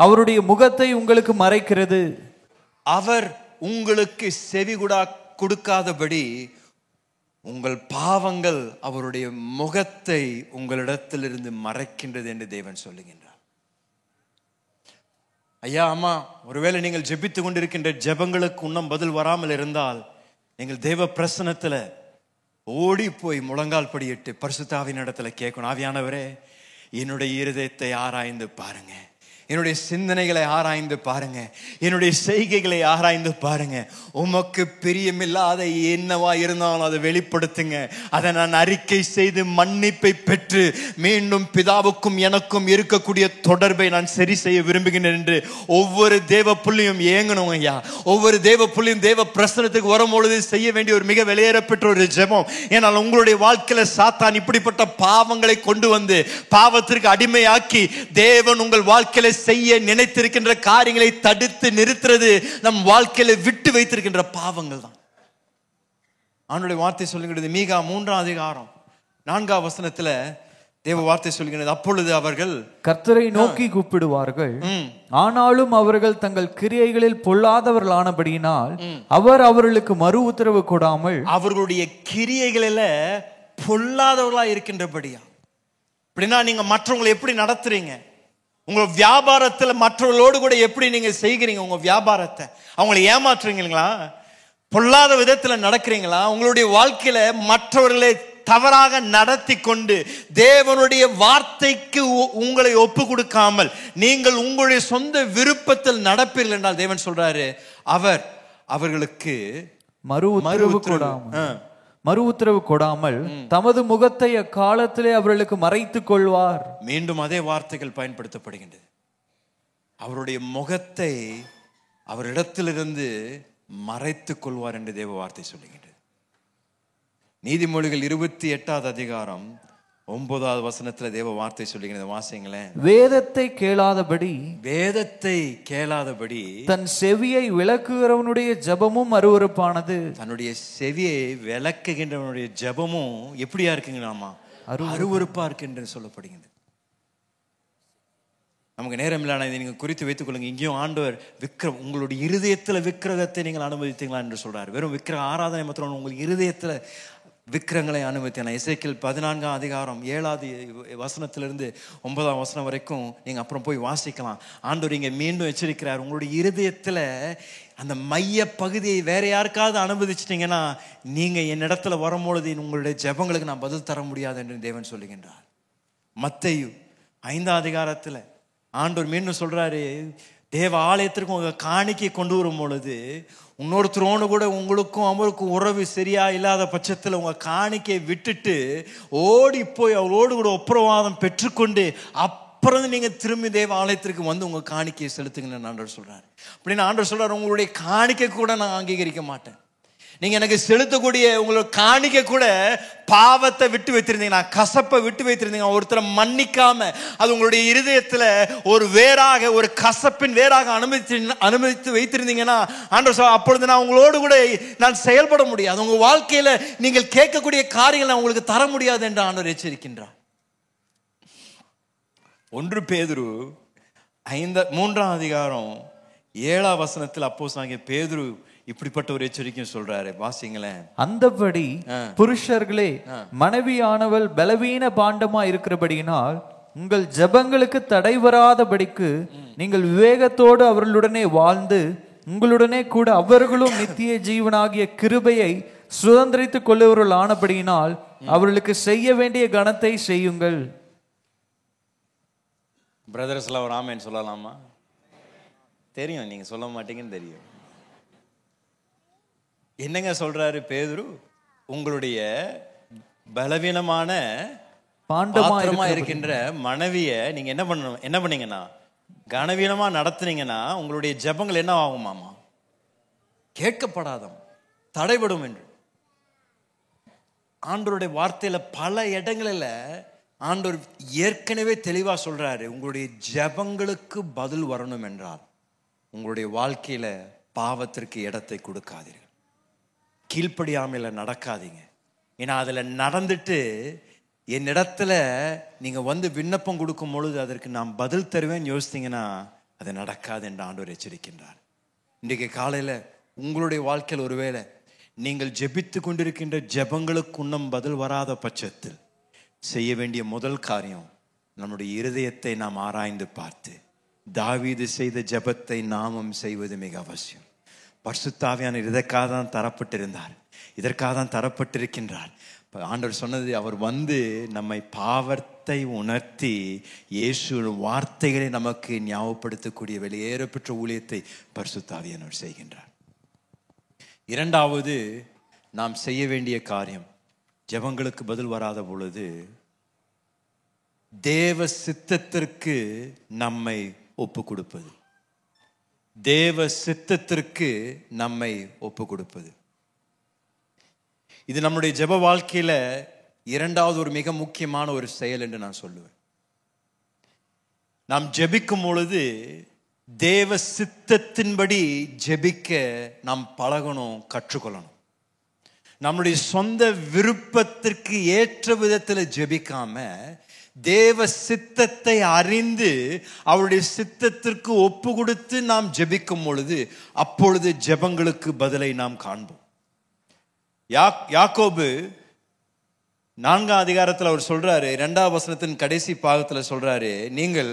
அவருடைய முகத்தை உங்களுக்கு மறைக்கிறது. அவர் உங்களுக்கு செவி கொடுக்காதபடி உங்கள் பாவங்கள் அவருடைய முகத்தை உங்களிடத்திலிருந்து மறைக்கின்றது என்று தேவன் சொல்லுகின்றார். ஐயா, அம்மா, ஒருவேளை நீங்கள் ஜெபித்து கொண்டிருக்கின்ற ஜெபங்களுக்கு இன்னும் பதில் வராமல் இருந்தால், நீங்கள் தேவ பிரசன்னத்துல ஓடி போய் முழங்கால் படியிட்டு பரிசுத்த ஆவியின் இடத்துல கேட்கணும், ஆவியானவரே என்னுடைய இருதயத்தை ஆராய்ந்து பாருங்க, என்னுடைய சிந்தனைகளை ஆராய்ந்து பாருங்க, என்னுடைய செய்கைகளை ஆராய்ந்து பாருங்க, உமக்கு பிரியமில்லாத என்னவா இருந்தாலும் அதை வெளிப்படுத்துங்க, அதை நான் அறிக்கை செய்து மன்னிப்பை பெற்று மீண்டும் பிதாவுக்கும் எனக்கும் இருக்கக்கூடிய தொடர்பை நான் சரி செய்ய விரும்புகிறேன் என்று ஒவ்வொரு தேவ புள்ளியும் ஏங்கணும் ஐயா. ஒவ்வொரு தேவ புள்ளியும் தேவ பிரசனத்துக்கு வரும்பொழுது செய்ய வேண்டிய ஒரு மிக வெளியேறப்பெற்ற ஒரு ஜெபம். ஏனால் உங்களுடைய வாழ்க்கையில சாத்தான் இப்படிப்பட்ட பாவங்களை கொண்டு வந்து பாவத்திற்கு அடிமையாக்கி தேவன் உங்கள் வாழ்க்கையில செய்ய நினைத்திருக்கின்ற காரியங்களை தடுத்து நிறுத்துறது நம் வாழ்க்கையில விட்டு வைத்திருக்கின்ற பாவங்கள் தான். ஆண்டவருடைய வார்த்தை சொல்லுகிறது, மீகா 3ஆம் அதிகாரம் 4ஆம் வசனத்துல தேவ வார்த்தை சொல்லுகிறது, அப்பொழுது அவர்கள் கர்த்தரை நோக்கி கூப்பிடுவார்கள், ஆனாலும் அவர்கள் தங்கள் கிரியைகளில் பொல்லாதவர்களானபடியினால் அவர் அவர்களுக்கு மறு உத்தரவு கொடாமல், அவர்களுடைய கிரியைகளில பொல்லாதவர்களா இருக்கின்றபடியா. அப்படின்னா நீங்க மற்றவங்களை எப்படி நடத்துறீங்க, உங்க வியாபாரத்துல மற்றவர்களோடு கூட எப்படி நீங்க செய்கிறீங்க, உங்க வியாபாரத்தை அவங்களை ஏமாற்றுறீங்களா, பொல்லாத விதத்துல நடக்கிறீங்களா, உங்களுடைய வாழ்க்கையில மற்றவர்களை தவறாக நடத்தி கொண்டு தேவனுடைய வார்த்தைக்கு உங்களை ஒப்பு கொடுக்காமல் நீங்கள் உங்களுடைய சொந்த விருப்பத்தில் நடப்பீர்கள் என்றால் தேவன் சொல்றாரு, அவர் அவர்களுக்கு மறு உத்தரவு கொடாமல் தமது முகத்தை அக்காலத்திலே அவர்களுக்கு மறைத்துக் கொள்வார். மீண்டும் அதே வார்த்தைகள் பயன்படுத்தப்படுகின்றது. அவருடைய முகத்தை அவரிடத்திலிருந்து மறைத்துக் கொள்வார் என்று தேவ வார்த்தை சொல்லுகின்றது. நீதிமொழிகள் 28ஆம் அதிகாரம் 9ஆவது வசனத்துல தேவ வார்த்தை சொல்லுகிறது, வாசிங்களேன். வேதத்தை கேளாதபடி தன் செவியை விளக்குகிறவனுடைய ஜெபமும் அருவருப்பானது. தன்னுடைய செவியை விளக்குகின்றவனுடைய ஜெபமும் எப்படியா இருக்குங்களாமா, அருவருப்பா இருக்கு என்று சொல்லப்படுகிறது. நமக்கு நேரம் இல்லாத இதை நீங்க குறித்து வைத்துக் கொள்ளுங்க. இங்கேயும் ஆண்டவர் விக்கிரம், உங்களுடைய இருதயத்துல விக்கிரகத்தை நீங்கள் அனுமதித்தீங்களா என்று சொல்றாரு. வெறும் விக்கிரக ஆராதனை மாத்திரம், உங்கள் இருதயத்துல விக்கிரங்களை அனுமதித்தான. எசேக்கியேல் 14ஆம் அதிகாரம் 7ஆவது வசனத்திலிருந்து 9ஆம் வசனம் வரைக்கும் நீங்க அப்புறம் போய் வாசிக்கலாம். ஆண்டவர் இங்க மீண்டும் எச்சரிக்கிறார், உங்களுடைய இருதயத்துல அந்த மைய பகுதியை வேற யாருக்காவது அனுமதிச்சிட்டீங்கன்னா நீங்க என்னிடத்துல வரும்பொழுது உங்களுடைய ஜெபங்களுக்கு நான் பதில் தர முடியாது என்று தேவன் சொல்லுகின்றார். மத்தேயு 5ஆம் அதிகாரத்துல ஆண்டவர் மீண்டும் சொல்றாரு, தேவ ஆலயத்திற்கு உங்க காணிக்கை கொண்டு வரும் பொழுது இன்னொருத்தரோடு கூட உங்களுக்கும் அவருக்கும் உறவு சரியா இல்லாத பட்சத்தில் உங்க காணிக்கையை விட்டுட்டு ஓடி போய் அவரோடு கூட ஒப்புரவாதம் பெற்றுக்கொண்டு அப்புறம் நீங்க திரும்பி தேவ ஆலயத்திற்கு வந்து உங்க காணிக்கையை செலுத்துங்கன்னு ஆண்டவர் சொல்றாரு. அப்படின்னு ஆண்டவர் சொல்றாரு, உங்களுடைய காணிக்கை கூட நான் அங்கீகரிக்க மாட்டேன். நீங்க எனக்கு செலுத்தக்கூடிய உங்களோட காணிக்கை கூட பாவத்தை விட்டு வைத்திருந்தீங்கன்னா, கசப்பை விட்டு வைத்திருந்தீங்க, ஒருத்தரை மன்னிக்காம அது உங்களுடைய இருதயத்துல ஒரு வேறாக, ஒரு கசப்பின் வேறாக அனுமதித்து வைத்திருந்தீங்கன்னா, ஆண்டவர் சொல்றார், அப்பொழுது நான் உங்களோடு கூட நான் செயல்பட முடியாது. உங்க வாழ்க்கையில நீங்கள் கேட்கக்கூடிய காரியங்களை நான் உங்களுக்கு தர முடியாது என்று ஆண்டவர் எச்சரிக்கின்றார். 1 பேதுரு 3ஆம் அதிகாரம் 7ஆம் வசனத்தில் அப்போஸ்தலனாகிய பேதுரு இப்படிப்பட்ட ஒரு எச்சரிக்கையும் சொல்றாரு. வாசிங்களேன். அந்தபடி புருஷர்களே, மனைவியானவள் பலவீன பாண்டமா இருக்கிறபடியினால் உங்கள் ஜெபங்களுக்கு தடை வராதபடிக்கு நீங்கள் விவேகத்தோடு அவர்களுடனே வாழ்ந்து உங்களுடனே கூட அவர்களும் நித்திய ஜீவனாகிய கிருபையை சுதந்திரித்துக் கொள்ளுவர்கள் ஆனபடியினால் அவர்களுக்கு செய்ய வேண்டிய கணத்தை செய்யுங்கள். பிரதர்ஸ்ல ஒரு ஆமேன் சொல்லலாமா? தெரியும், நீங்க சொல்ல மாட்டீங்கன்னு தெரியும். என்னங்க சொல்றாரு பேதுரு? உங்களுடைய பலவீனமான பாண்டமா இருக்கின்ற மனைவிய நீங்க என்ன பண்ணீங்கன்னா, கனவீனமா நடத்துனீங்கன்னா உங்களுடைய ஜெபங்கள் என்ன ஆகுமாமா? கேட்கப்படாதம், தடைபடும் என்று ஆண்டவருடைய வார்த்தையில பல இடங்களில் ஆண்டவர் ஏற்கனவே தெளிவா சொல்றாரு. உங்களுடைய ஜெபங்களுக்கு பதில் வரணும் என்றால் உங்களுடைய வாழ்க்கையில பாவத்திற்கு இடத்தை கொடுக்காதீர்கள், கீழ்ப்படியாமையில நடக்காதீங்க. ஏன்னா அதுல நடந்துட்டு என்னிடத்துல நீங்க வந்து விண்ணப்பம் கொடுக்கும் பொழுது அதற்கு நான் பதில் தருவேன்னு யோசித்தீங்கன்னா அது நடக்காது என்று ஆண்டவர் எச்சரிக்கின்றார். இன்றைக்கு காலையில உங்களுடைய வாழ்க்கையில் ஒருவேளை நீங்கள் ஜெபித்து கொண்டிருக்கின்ற ஜெபங்களுக்கு இன்னும் பதில் வராத பட்சத்தில் செய்ய வேண்டிய முதல் காரியம், நம்முடைய இருதயத்தை நாம் ஆராய்ந்து பார்த்து தாவீது செய்த ஜெபத்தை நாமும் செய்வது மிக அவசியம். பரிசுத்த ஆவியானவர் இதற்காக தான் தரப்பட்டிருந்தார், இதற்காக தான் தரப்பட்டிருக்கின்றார். ஆண்டவர் சொன்னது, அவர் வந்து நம்மை பாவத்தை உணர்த்தி இயேசு வார்த்தைகளை நமக்கு ஞாபகப்படுத்தக்கூடிய வெளியேறப்பெற்ற ஊழியத்தை பரிசுத்த ஆவியானவர் செய்கின்றார். இரண்டாவது நாம் செய்ய வேண்டிய காரியம், ஜெபங்களுக்கு பதில் வராத பொழுது தேவ சித்தத்திற்கு நம்மை ஒப்பு கொடுப்பது. தேவ சித்தத்திற்கு நம்மை ஒப்பு கொடுப்பது, இது நம்முடைய ஜெப வாழ்க்கையில இரண்டாவது ஒரு மிக முக்கியமான ஒரு செயல் என்று நான் சொல்லுவேன். நாம் ஜெபிக்கும் பொழுது தேவ சித்தத்தின்படி ஜெபிக்க நாம் பழகணும், கற்றுக்கொள்ளணும். நம்முடைய சொந்த விருப்பத்திற்கு ஏற்ற விதத்தில் ஜெபிக்காம தேவ சித்தத்தை அறிந்து அவருடைய சித்தத்திற்கு ஒப்பு கொடுத்து நாம் ஜெபிக்கும் பொழுது அப்பொழுது ஜெபங்களுக்கு பதிலை நாம் காண்போம். யாக்கோபு 4ஆம் அதிகாரத்தில் அவர் சொல்றாரு, 2ஆம் வசனத்தின் கடைசி பாகத்துல சொல்றாரு, நீங்கள்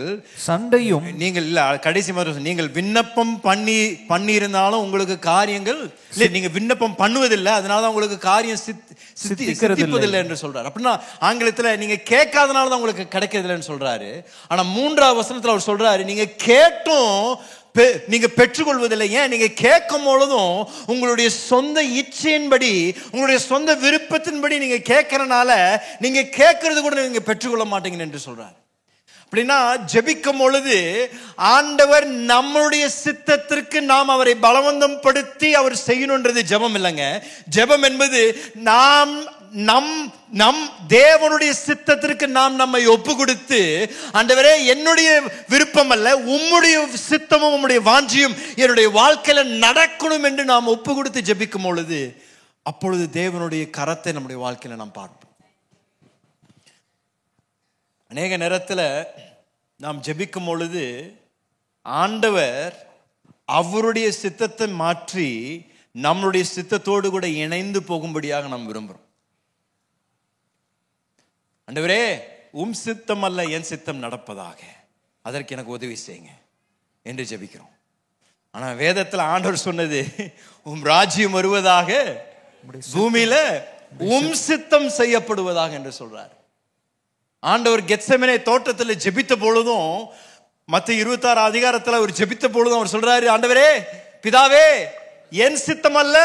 கடைசி மாதிரி நீங்கள் விண்ணப்பம் பண்ணி இருந்தாலும் உங்களுக்கு காரியங்கள் நீங்க விண்ணப்பம் பண்ணுவதில்லை, அதனாலதான் உங்களுக்கு காரியம் சித்திப்பதில்லை என்று சொல்றாரு. அப்படின்னா ஆங்கிலத்துல நீங்க கேட்காதனாலதான் உங்களுக்கு கிடைக்கிறதில்லைன்னு சொல்றாரு. ஆனா 3ஆம் வசனத்துல அவர் சொல்றாரு, நீங்க கேட்டும் நீங்க பெற்றுக்கொள்வதில்லை. ஏன்? நீங்க கேட்கும் பொழுதும் உங்களுடைய சொந்த இச்சையின்படி, உங்களுடைய சொந்த விருப்பத்தின்படி நீங்க கேட்கறனால நீங்க கேட்கறது கூட நீங்க பெற்றுக்கொள்ள மாட்டீங்க என்று சொல்றாரு. அப்படின்னா ஜெபிக்கும் பொழுது ஆண்டவர் நம்முடைய சித்தத்திற்கு நாம் அவரை பலவந்தம் படுத்தி அவர் செய்யணுன்றது ஜெபம் இல்லைங்க. ஜெபம் என்பது நம் தேவனுடைய சித்தத்திற்கு நாம் நம்மை ஒப்பு கொடுத்து, ஆண்டவரே என்னுடைய விருப்பம் அல்ல, உம்முடைய சித்தமும் உம்முடைய வாஞ்சியும் என்னுடைய வாழ்க்கையில நடக்கணும் என்று நாம் ஒப்பு கொடுத்து ஜெபிக்கும் பொழுது அப்பொழுது தேவனுடைய கரத்தை நம்முடைய வாழ்க்கையில நாம் பார்ப்போம். அநேக நேரத்தில் நாம் ஜெபிக்கும் பொழுது ஆண்டவர் அவருடைய சித்தத்தை மாற்றி நம்மளுடைய சித்தத்தோடு கூட இணைந்து போகும்படியாக நாம் விரும்புகிறோம். ஆண்டவரே உம் சித்தம் அல்ல என் சித்தம் நடப்பதாக, அதற்கு எனக்கு உதவி செய்யுங்க என்று ஜெபிக்கிறோம். ஆனா வேதத்தில் ஆண்டவர் சொன்னது, உம் ராஜ்யம் வருவதாக, பூமியில உம் சித்தம் செய்யப்படுவதாக என்று சொல்றார். ஆண்டவர் கெத்செமனே தோட்டத்தில் ஜெபித்த பொழுதும், மத்திய 26 அதிகாரத்தில் அவர் ஜெபித்த பொழுதும் அவர் சொல்றாரு, ஆண்டவரே பிதாவே என் சித்தம் அல்ல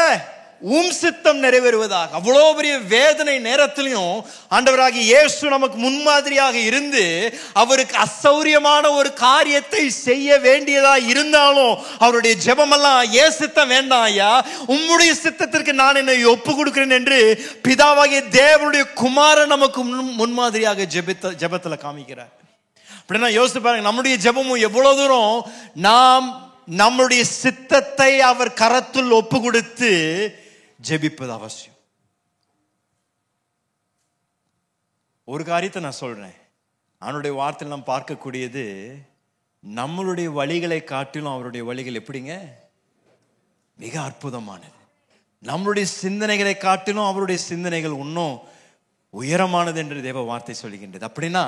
சித்தம் நிறைவேறுவதாக. அவ்வளோ பெரிய வேதனை நேரத்திலையும் ஆண்டவராகிய இயேசு நமக்கு முன்மாதிரியாக இருந்து அவருக்கு அசௌரியமான ஒரு காரியத்தை செய்ய வேண்டியதா இருந்தாலும் அவருடைய ஜெபமெல்லாம் ஏன் சித்தம் வேண்டாம் ஐயா, உம்முடைய சித்தத்திற்கு நான் என்னை ஒப்பு கொடுக்கிறேன் என்று பிதாவாகிய தேவனுடைய குமாரன் நமக்கு முன்மாதிரியாக ஜெபத்துல காமிக்கிறார். அப்படின்னா யோசித்து பாருங்க, நம்முடைய ஜெபமும் எவ்வளவு தூரம் நாம் நம்முடைய சித்தத்தை அவர் கரத்தில் ஒப்பு கொடுத்து ஜெபிப்பது அவசியம். ஒரு காரியத்தை நான் சொல்றேன், அவனுடைய வார்த்தையில் நாம் பார்க்கக்கூடியது, நம்மளுடைய வழிகளை காட்டிலும் அவருடைய வழிகள் எப்படிங்க? மிக அற்புதமானது. நம்மளுடைய சிந்தனைகளை காட்டிலும் அவருடைய சிந்தனைகள் இன்னும் உயரமானது என்று தேவ வார்த்தை சொல்லுகின்றது. அப்படின்னா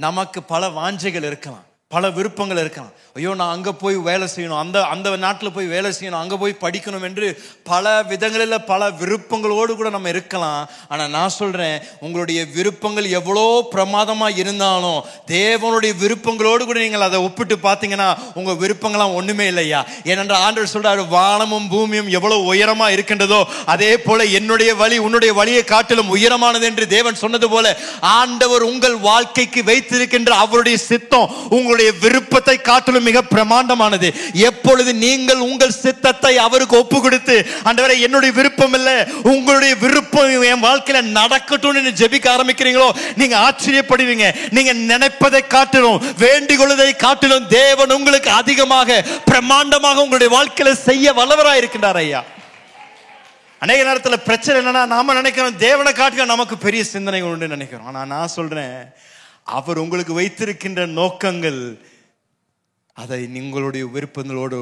நமக்கு பல வாஞ்சைகள் இருக்கலாம், பல விருப்பங்கள் இருக்கலாம். ஐயோ நான் அங்கே போய் வேலை செய்யணும், அந்த நாட்டில் போய் வேலை செய்யணும், அங்கே போய் படிக்கணும் என்று பல விதங்களில் பல விருப்பங்களோடு கூட நம்ம இருக்கலாம். ஆனால் நான் சொல்கிறேன், உங்களுடைய விருப்பங்கள் எவ்வளோ பிரமாதமாக இருந்தாலும் தேவனுடைய விருப்பங்களோடு கூட நீங்கள் அதை ஒப்பிட்டு பார்த்தீங்கன்னா உங்கள் விருப்பங்கள்லாம் ஒன்றுமே இல்லையா. ஏனென்றால் ஆண்டவர் சொல்கிறார், வானமும் பூமியும் எவ்வளோ உயரமாக இருக்கின்றதோ அதே போல என்னுடைய வழி உன்னுடைய வழியை காட்டிலும் உயரமானது என்று தேவன் சொன்னது போல ஆண்டவர் உங்கள் வாழ்க்கைக்கு வைத்திருக்கின்ற அவருடைய சித்தம் உங்களுடைய விருப்பத்தை காட்டிலும் மிக பிரமாண்டமானது. எப்பொழுது நீங்கள் உங்கள் சித்தத்தை அவருக்கு ஒப்பு கொடுத்து, ஆண்டவரே என்னுடைய விருப்பம் இல்லை உங்களுடைய விருப்பம் என் வாழ்க்கையில நடக்கட்டும் ஜெபிக்க ஆரம்பிக்கிறீங்களோ நீங்க ஆச்சரியப்படுவீங்க. நீங்க நினைப்பதை காட்டிலும் வேண்டிக் கொள்வதை காட்டிலும் தேவன் உங்களுக்கு அதிகமாக பிரமாண்டமாக உங்களுடைய வாழ்க்கையில செய்ய வல்லவராய் இருக்கின்றார் ஐயா. அநேக நேரத்தில் பிரச்சனை என்னன்னா, நாம நினைக்கிறோம் தேவனை காட்டிலும் நமக்கு பெரிய சிந்தனைகள் உண்டு நினைக்கிறோம். ஆனா நான் சொல்றேன், அவர் உங்களுக்கு வைத்திருக்கின்ற நோக்கங்கள் அதை உங்களுடைய விருப்பங்களோடு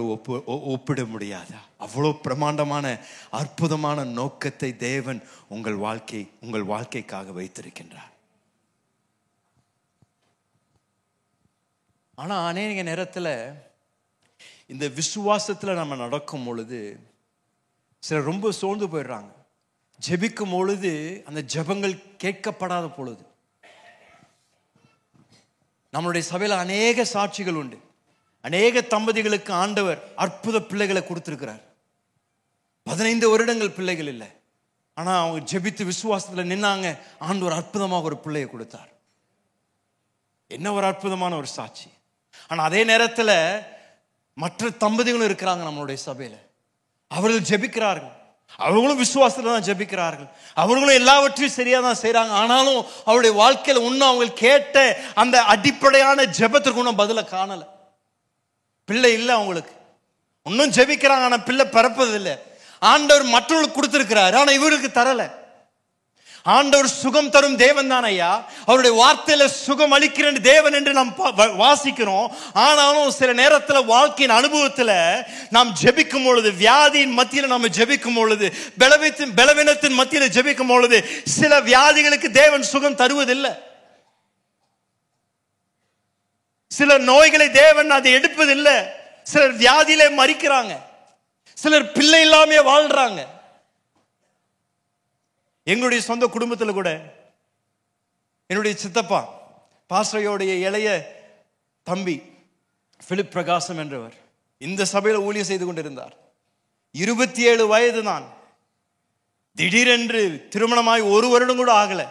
ஒப்பிட முடியாது. அவ்வளோ பிரமாண்டமான அற்புதமான நோக்கத்தை தேவன் உங்கள் வாழ்க்கைக்காக வைத்திருக்கின்றார். ஆனா அநேக நேரத்தில் இந்த விசுவாசத்துல நம்ம நடக்கும் பொழுது சிலர் ரொம்ப சோர்ந்து போயிடுறாங்க. ஜெபிக்கும் பொழுது அந்த ஜெபங்கள் கேட்கப்படாத பொழுது. நம்மளுடைய சபையில் அநேக சாட்சிகள் உண்டு. அநேக தம்பதிகளுக்கு ஆண்டவர் அற்புத பிள்ளைகளை கொடுத்திருக்கிறார். 15 வருடங்கள் பிள்ளைகள் இல்லை, ஆனா அவங்க ஜெபித்து விசுவாசத்துல நின்னாங்க, ஆண்டவர் அற்புதமாக ஒரு பிள்ளையை கொடுத்தார். என்ன ஒரு அற்புதமான ஒரு சாட்சி. ஆனா அதே நேரத்தில் மற்ற தம்பதிகளும் இருக்கிறாங்க நம்மளுடைய சபையில. அவர்கள் ஜெபிக்கிறார்கள், அவர்களும் விசுவாசத்துல தான் ஜெபிக்கிறார்கள், அவர்களும் எல்லாவற்றையும் சரியா தான் செய்யறாங்க. ஆனாலும் அவருடைய வாழ்க்கையில இன்னும் அவங்க கேட்ட அந்த அடிப்படையான ஜெபத்திற்கு இன்னும் பதில காணல. பிள்ளை இல்லை அவங்களுக்கு, இன்னும் ஜெபிக்கிறாங்க ஆனா பிள்ளை பிறப்பது இல்லை. ஆண்டவர் மற்றவர்களுக்கு கொடுத்திருக்கிறாரு, ஆனா இவருக்கு தரல. ஆண்டவர் சுகம் தரும் தேவன் தான் ஐயா. அவருடைய வார்த்தையில சுகம் அளிக்கிற தேவன் என்று நாம் வாசிக்கிறோம். ஆனாலும் சில நேரத்தில் வாழ்க்கையின் அனுபவத்தில் நாம் ஜெபிக்கும் பொழுது, வியாதியின் மத்தியில் நாம் ஜெபிக்கும் பொழுது, பலவீனத்தின் மத்தியில் ஜெபிக்கும் பொழுது சில வியாதிகளுக்கு தேவன் சுகம் தருவதில்லை. சில நோய்களை தேவன் அதை எடுப்பதில்லை. சிலர் வியாதியிலே மரிக்கிறாங்க, சிலர் பிள்ளை இல்லாம வாழ்றாங்க. எங்களுடைய சொந்த குடும்பத்தில் கூட என்னுடைய சித்தப்பா பாஸ்டரையோடைய இளைய தம்பி பிலிப் பிரகாசம் என்றவர் இந்த சபையில் ஊழியம் செய்து கொண்டிருந்தார். 27 வயது தான். திடீரென்று திருமணமாய் 1 வருடம் கூட ஆகல,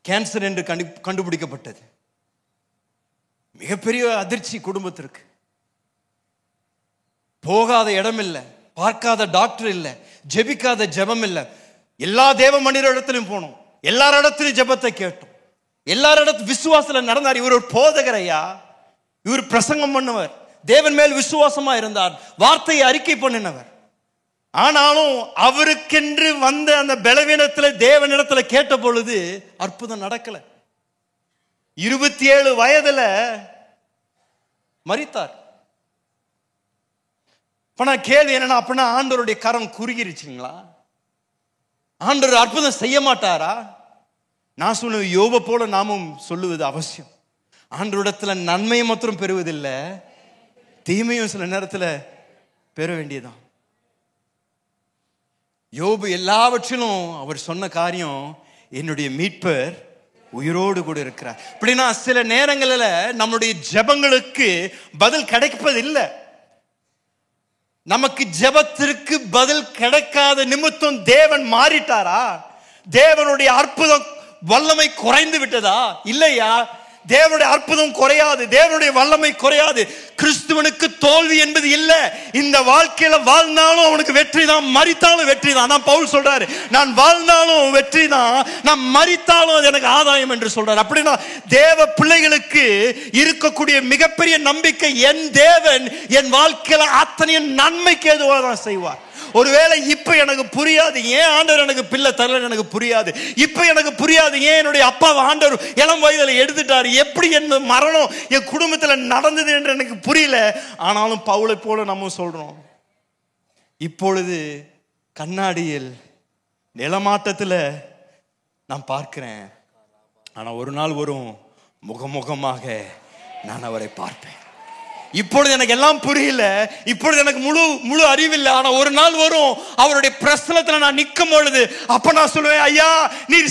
கேன்சர் என்று கண்டுபிடிக்கப்பட்டது. மிகப்பெரிய அதிர்ச்சி குடும்பத்திற்கு. போகாத இடம் இல்லை, பார்க்காத டாக்டர் இல்லை, ஜெபிக்காத ஜெபம் இல்லை. எல்லா தேவ மனிதரிடத்திலும் போனோம், எல்லாரிடத்திலும் ஜெபத்தை கேட்டோம், எல்லாரிடத்துல விசுவாசத்துல நடந்தார். இவர் ஒரு போதகர் ஐயா, இவர் பிரசங்கம் பண்ணுவர், தேவன் மேல் விசுவாசமா இருந்தார், வார்த்தையை அறிக்கை பண்ணினவர். ஆனாலும் அவருக்கென்று வந்த அந்த பலவீனத்துல தேவனிடத்துல கேட்ட பொழுது அற்புதம் நடக்கல. 27 வயதுல மரித்தார். கேள்வி என்னன்னா, அப்படின்னா ஆண்டவருடைய கரம் குறுகிருச்சுங்களா? ஆண்டவர் அற்புதம் செய்ய மாட்டாரா? நான் சொன்ன யோபை போல நாமும் சொல்லுவது அவசியம். ஆண்டவரிடத்துல நன்மையை மாத்திரம் பெறுவதில்லை, தீமையும் சில நேரத்தில் பெற வேண்டியதான். யோபு எல்லாவற்றிலும் அவர் சொன்ன காரியம், என்னுடைய மீட்பர் உயிரோடு கூட இருக்கிறார். அப்படின்னா சில நேரங்களில் நம்முடைய ஜெபங்களுக்கு பதில் கிடைப்பதில்லை. நமக்கு ஜெபத்திற்கு பதில் கிடைக்காத நிமித்தம் தேவன் மாறிட்டாரா? தேவனுடைய அற்புதம் வல்லமை குறைந்து விட்டதா? இல்லையா. தேவனுடைய அற்புதம் குறையாது, தேவனுடைய வல்லமை குறையாது. கிறிஸ்துவனுக்கு தோல்வி என்பது இல்லை. இந்த வாழ்க்கையில வாழ்ந்தாலும் அவனுக்கு வெற்றி தான், மரித்தாலும் வெற்றி தான். நான் பவுல் சொல்றாரு, நான் வாழ்ந்தாலும் வெற்றி தான், நான் மரித்தாலும் அது எனக்கு ஆதாயம் என்று சொல்றாரு. அப்படின்னா தேவ பிள்ளைகளுக்கு இருக்கக்கூடிய மிகப்பெரிய நம்பிக்கை, என் தேவன் என் வாழ்க்கையில அத்தனையும் நன்மைக்கு ஏதுவாக தான் செய்வார். ஒருவேளை இப்ப எனக்கு புரியாது, ஏன் ஆண்டவர் எனக்கு பிள்ளை தரல, எனக்கு புரியாது. இப்ப எனக்கு புரியாது, ஏன் என்னுடைய அப்பாவை ஆண்டவர் இளம் வயதில் எடுத்துட்டாரு, எப்படி என்ன மரணம் என் குடும்பத்துல நடந்தது என்று எனக்கு புரியல. ஆனாலும் பவுலை போல நம்ம சொல்றோம், இப்பொழுது கண்ணாடியில் நிலமாட்டத்துல நான் பார்க்கிறேன், ஆனா ஒரு நாள் வரும் முகமுகமாக நான் அவரை பார்ப்பேன். இப்பொழுது எனக்கு எல்லாம் புரியல, இப்பொழுது எனக்கு முழு அறிவில்லை. ஆனா ஒரு நாள் வரும், அவருடைய பிரசனத்துல நான் நிற்கும் பொழுது அப்ப நான் சொல்லுவேன், ஐயா நீர்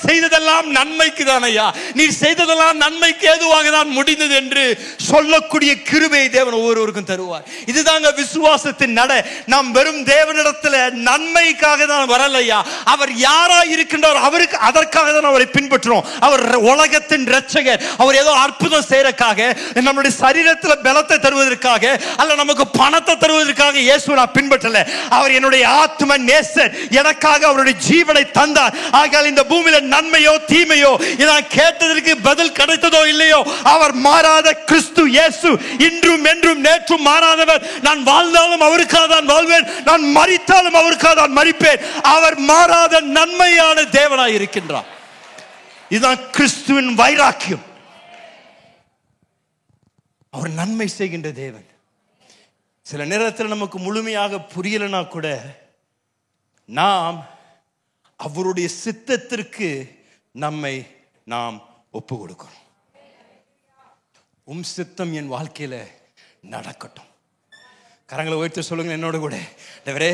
செய்ததெல்லாம் நன்மைக்கு தான், ஐயா நீர் செய்ததெல்லாம் நன்மைக்கு ஏதுவாக தான் முடிந்தது என்று சொல்லக்கூடிய கிருபையை தேவன் ஒவ்வொருவருக்கும் தருவார். இதுதாங்க விசுவாசத்தின் நட. நாம் வெறும் தேவனிடத்துல நன்மைக்காக தான் வரலையா, அவர் யாரா இருக்கின்றார் அவருக்கு அதற்காக தான் அவரை பின்பற்றுறோம். அவர் உலகத்தின் இரட்சகர். அவர் ஏதோ அற்புதம் செய்யறதுக்காக, நம்முடைய சரீரத்தில் பலத்தை தருவதற்காக அல்ல, நமக்கு பணத்தை தருவதற்காக இயேசுவை நான் பின்பற்றல. அவர் என்னுடைய ஆத்ம நேசர், எனக்காக அவருடைய ஜீவனை தந்தார். ஆகையால் இந்த பூமியில நன்மையோ தீமையோ நான் கேட்டதற்கு பதில் கிடைத்ததோ இல்லையோ, அவர் மாறாத கிறிஸ்து இயேசு, இன்றும் என்றும் நேற்றும் மாறாதவர். நான் வாழ்ந்தாலும் அவருக்காக தான் வாழ்வேன், நான் மரித்தாலும் அவருக்காக தான் மரிப்பேன். அவர் மாறாத நன்மையான தேவனாய் இருக்கின்றார். இதுதான் கிறிஸ்துவின் வைராக்கியம். அவர் நன்மை செய்கின்ற தேவன். சில நேரத்தில் நமக்கு முழுமையாக புரியலனா கூட நாம் அவருடைய சித்தத்திற்கு நம்மை நாம் ஒப்பு கொடுக்கிறோம். உம் சித்தம் என் வாழ்க்கையில நடக்கட்டும். கரங்களை உயர்த்தி சொல்லுங்க என்னோட கூட, தேவரே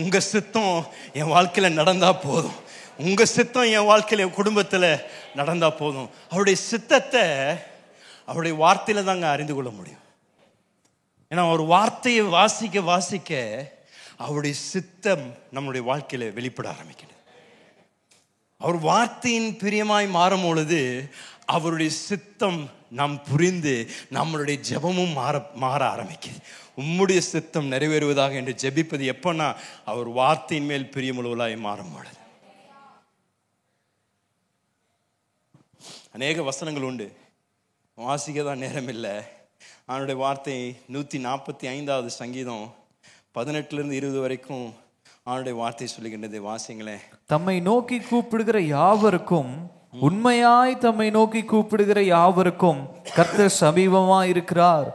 உங்க சித்தம் என் வாழ்க்கையில நடந்தா போதும், உங்க சித்தம் என் வாழ்க்கையில என் குடும்பத்துல நடந்தா போதும். அவருடைய சித்தத்தை அவருடைய வார்த்தையில தாங்க அறிந்து கொள்ள முடியும். ஏன்னா ஒரு வார்த்தையை வாசிக்க வாசிக்க அவருடைய சித்தம் நம்முடைய வாழ்க்கையில வெளிப்பட ஆரம்பிக்கிறது. அவர் வார்த்தையின் பிரியமாய் மாறும் பொழுது அவருடைய சித்தம் நாம் புரிந்து நம்மளுடைய ஜெபமும் மாற ஆரம்பிக்குது. உம்முடைய சித்தம் நிறைவேறுவதாக என்று ஜெபிப்பது எப்பன்னா அவர் வார்த்தையின் மேல் பிரியமுள்ளவளாய் மாறும் பொழுது. அநேக வசனங்கள் உண்டு, வாசிக்க தான் நேரம் இல்லை. அவனுடைய வார்த்தை 145வது சங்கீதம் 18-20 வரைக்கும் அவனுடைய வார்த்தை சொல்லுகின்றது. வாசிங்களேன். தம்மை நோக்கி கூப்பிடுகிற யாவருக்கும், உண்மையாய் தம்மை நோக்கி கூப்பிடுகிற யாவருக்கும் கர்த்தர் சமீபமாய் இருக்கிறார்.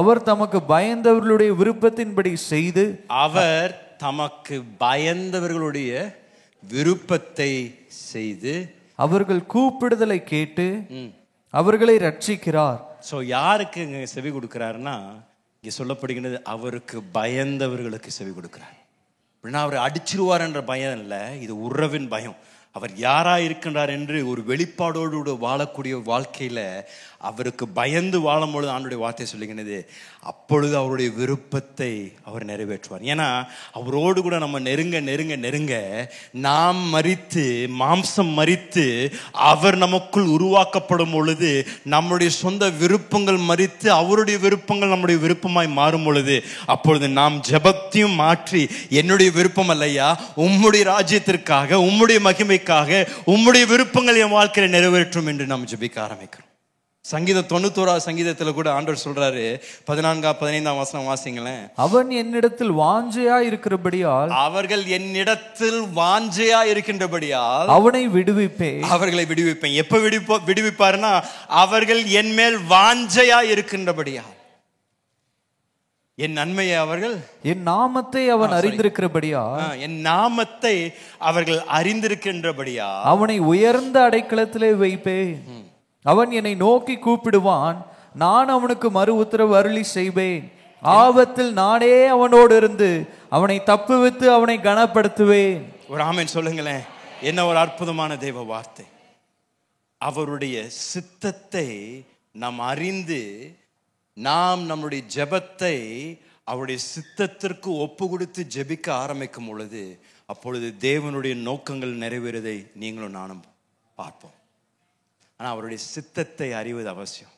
அவர் தமக்கு பயந்தவர்களுடைய விருப்பத்தின்படி செய்து, அவர் தமக்கு பயந்தவர்களுடைய விருப்பத்தை செய்து அவர்கள் கூப்பிடுதலை கேட்டு அவர்களை ரட்சிக்கிறார். சோ யாருக்கு இங்க செவி கொடுக்கிறாருன்னா, இங்க சொல்லப்படுகின்றது அவருக்கு பயந்தவர்களுக்கு செவி கொடுக்கிறார். அப்படின்னா அவர் அடிச்சிருவார் என்ற பயம் இல்லை, இது உறவின் பயம். அவர் யாரா இருக்கின்றார் என்று ஒரு வெளிப்பாடோடு வாழக்கூடிய வாழ்க்கையில அவருக்கு பயந்து வாழும்பொழுது ஆண்டுடைய வார்த்தை சொல்லுகிறது, அப்பொழுது அவருடைய விருப்பத்தை அவர் நிறைவேற்றுவார். ஏன்னா அவரோடு கூட நம்ம நெருங்க நெருங்க நெருங்க நாம் மரித்து, மாம்சம் மரித்து அவர் நமக்குள் உருவாக்கப்படும் பொழுது நம்முடைய சொந்த விருப்பங்கள் மரித்து அவருடைய விருப்பங்கள் நம்முடைய விருப்பமாய் மாறும் பொழுது அப்பொழுது நாம் ஜெபத்தையும் மாற்றி, என்னுடைய விருப்பம் அல்லையா, உம்முடைய ராஜ்யத்திற்காக, உம்முடைய மகிமைக்காக, உம்முடைய விருப்பங்கள் என் வாழ்க்கையில நிறைவேற்றும் என்று நாம் ஜெபிக்க ஆரம்பிக்கிறோம். சங்கீதம் 91 சங்கீதத்துல கூட ஆண்டவர் சொல்றாரு, 14-15 வசனம் வாசிங்களேன். அவன் என்னிடத்தில் வாஞ்சையா இருக்கிறபடியால், அவர்கள் என்னிடத்தில் வாஞ்சையா இருக்கின்றபடியால் அவனை விடுவிப்பேன், அவர்களை விடுவிப்பேன். எப்ப விடுவிப்பாருன்னா அவர்கள் என் மேல் வாஞ்சையா இருக்கின்றபடியால். என் நன்மையை அவர்கள், என் நாமத்தை அவன் அறிந்திருக்கிறபடியால், என் நாமத்தை அவர்கள் அறிந்திருக்கின்றபடியால் அவனை உயர்ந்த அடைக்கலத்திலே வைப்பேன். அவன் என்னை நோக்கி கூப்பிடுவான், நான் அவனுக்கு மறு உத்தரவு அருளி செய்வேன். ஆபத்தில் நானே அவனோடு இருந்து அவனை தப்புவித்து அவனை கனப்படுத்துவேன். ஒரு ஆமென் சொல்லுங்களேன். என்ன ஒரு அற்புதமான தேவ வார்த்தை. அவருடைய சித்தத்தை நாம் அறிந்து நாம் நம்முடைய ஜெபத்தை அவருடைய சித்தத்திற்கு ஒப்பு கொடுத்து ஜெபிக்க ஆரம்பிக்கும் பொழுது, அப்பொழுது தேவனுடைய நோக்கங்கள் நிறைவேறதை நீங்களும் நானும் பார்ப்போம். ஆனா அவருடைய சித்தத்தை அறிவது அவசியம்.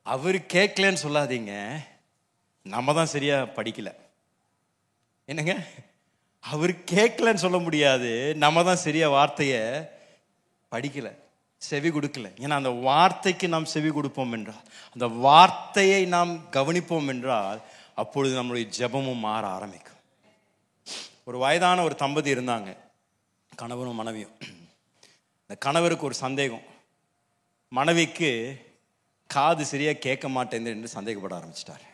அவர் கேட்கலன்னு சொல்லாதீங்க, நம்ம தான் சரியா படிக்கல. என்னங்க, அவர் கேட்கலன்னு சொல்ல முடியாது, நம்ம தான் சரியா வார்த்தைய படிக்கல, செவி கொடுக்கல. ஏன்னா அந்த வார்த்தைக்கு நாம் செவி கொடுப்போம் என்றால், அந்த வார்த்தையை நாம் கவனிப்போம் என்றால், அப்பொழுது நம்மளுடைய ஜெபமும் மாற ஆரம்பிக்கும். ஒரு வயதான ஒரு தம்பதி இருந்தாங்க, கணவனும் மனைவியும். இந்த கணவருக்கு ஒரு சந்தேகம், மனைவிக்கு காது சரியா கேட்க மாட்டேங்குது என்று சந்தேகப்பட ஆரம்பிச்சிட்டாரு.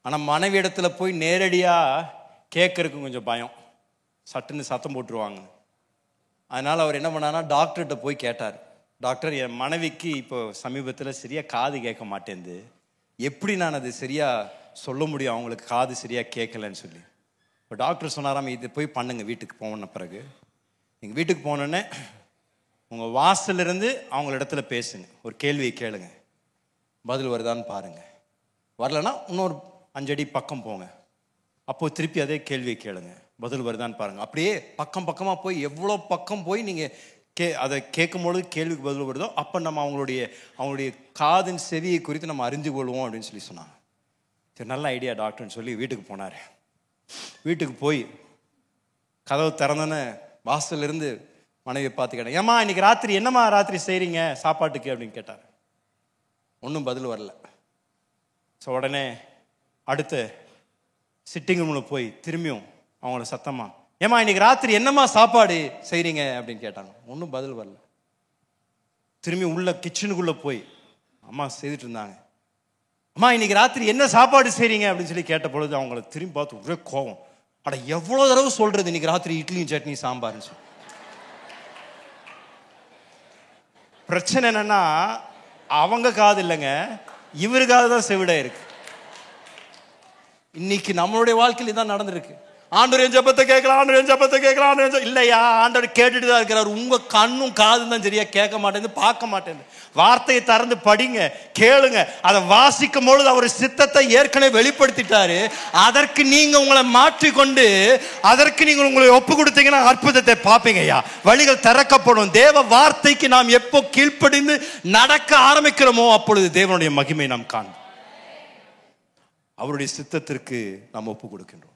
ஆனால் மனைவி இடத்துல போய் நேரடியாக கேட்கறதுக்கு கொஞ்சம் பயம், சட்டுன்னு சத்தம் போட்டுருவாங்க. அதனால் அவர் என்ன பண்ணார்னா டாக்டர்கிட்ட போய் கேட்டார், டாக்டர் என் மனைவிக்கு இப்போ சமீபத்தில் சரியாக காது கேட்க மாட்டேங்குது, எப்படி நான் அது சரியாக சொல்ல முடியும் அவங்களுக்கு காது சரியாக கேட்கலன்னு சொல்லி. இப்போ டாக்டர் சொன்னாராம், இது போய் பண்ணுங்க வீட்டுக்கு போன பிறகு. நீங்கள் வீட்டுக்கு போனோடனே உங்கள் வாசலிருந்து அவங்கள இடத்துல பேசுங்க, ஒரு கேள்வியை கேளுங்க, பதில் வருதான்னு பாருங்க. வரலன்னா இன்னொரு 5 அடி பக்கம் போங்க, அப்போ திருப்பி அதே கேள்வியை கேளுங்க, பதில் வருதான்னு பாருங்க. அப்படியே பக்கம் பக்கமாக போய் எவ்வளோ பக்கம் போய் நீங்கள் அதை கேட்கும்பொழுது கேள்விக்கு பதில் வருதோ அப்போ நம்ம அவங்களுடைய காதின் செவியை குறித்து நம்ம அறிந்து கொள்வோம் அப்படின்னு சொல்லி சொன்னாங்க. சரி, நல்ல ஐடியா டாக்டர்னு சொல்லி வீட்டுக்கு போனார். வீட்டுக்கு போய் கதவு திறந்தோன்னே வாசலிருந்து மனைவியை பார்த்து கேட்டேன், ஏம்மா இன்னைக்கு ராத்திரி என்னம்மா ராத்திரி செய்கிறீங்க சாப்பாட்டுக்கு அப்படின்னு கேட்டார். ஒன்றும் பதில் வரல. ஸோ உடனே அடுத்த சிட்டிங் ரூமில் போய் திரும்பியும் அவங்கள சத்தமா, ஏம்மா இன்னைக்கு ராத்திரி என்னம்மா சாப்பாடு செய்கிறீங்க அப்படின்னு கேட்டாங்க. ஒன்றும் பதில் வரல. திரும்பி உள்ள கிச்சனுக்குள்ளே போய் அம்மா செய்துட்டு இருந்தாங்க, அம்மா இன்னைக்கு ராத்திரி என்ன சாப்பாடு செய்கிறீங்க அப்படின்னு சொல்லி கேட்ட பொழுது அவங்கள திரும்பி பார்த்து ஒரே கோவம், அட எவ்வளோ தடவை சொல்கிறது இன்னைக்கு ராத்திரி இட்லியும் சட்னி சாம்பார்னு சொல்லி. பிரச்சனை என்னன்னா அவங்க காது இல்லைங்க, இவரு காது தான் செவிடா இருக்கு. இன்னைக்கு நம்மளுடைய வாழ்க்கையில் தான் நடந்திருக்கு. ஆண்டவர் என் ஜெபத்தை கேட்கலாம், ஆண்டவர் என் ஜெபத்தை கேட்கலாம், ஆண்டவர் இல்லையா, ஆண்டவர் கேட்டுட்டு தான் இருக்கிறார். உங்க கண்ணும் காதும் தான் சரியா கேட்க மாட்டேங்குது, பார்க்க மாட்டேங்குது. வார்த்தையை திறந்து படிங்க, கேளுங்க. அதை வாசிக்கும் பொழுது அவர் சித்தத்தை ஏற்கனவே வெளிப்படுத்திட்டாரு. அதற்கு நீங்க உங்களை மாற்றிக்கொண்டு அதற்கு நீங்க உங்களை ஒப்பு கொடுத்தீங்கன்னா அற்புதத்தை பார்ப்பீங்கய்யா. வழிகள் திறக்கப்படும். தேவ வார்த்தைக்கு நாம் எப்போ கீழ்ப்படிந்து நடக்க ஆரம்பிக்கிறோமோ அப்பொழுது தேவனுடைய மகிமை நாம் காண்போம். அவருடைய சித்தத்திற்கு நாம் ஒப்பு கொடுக்கின்றோம்.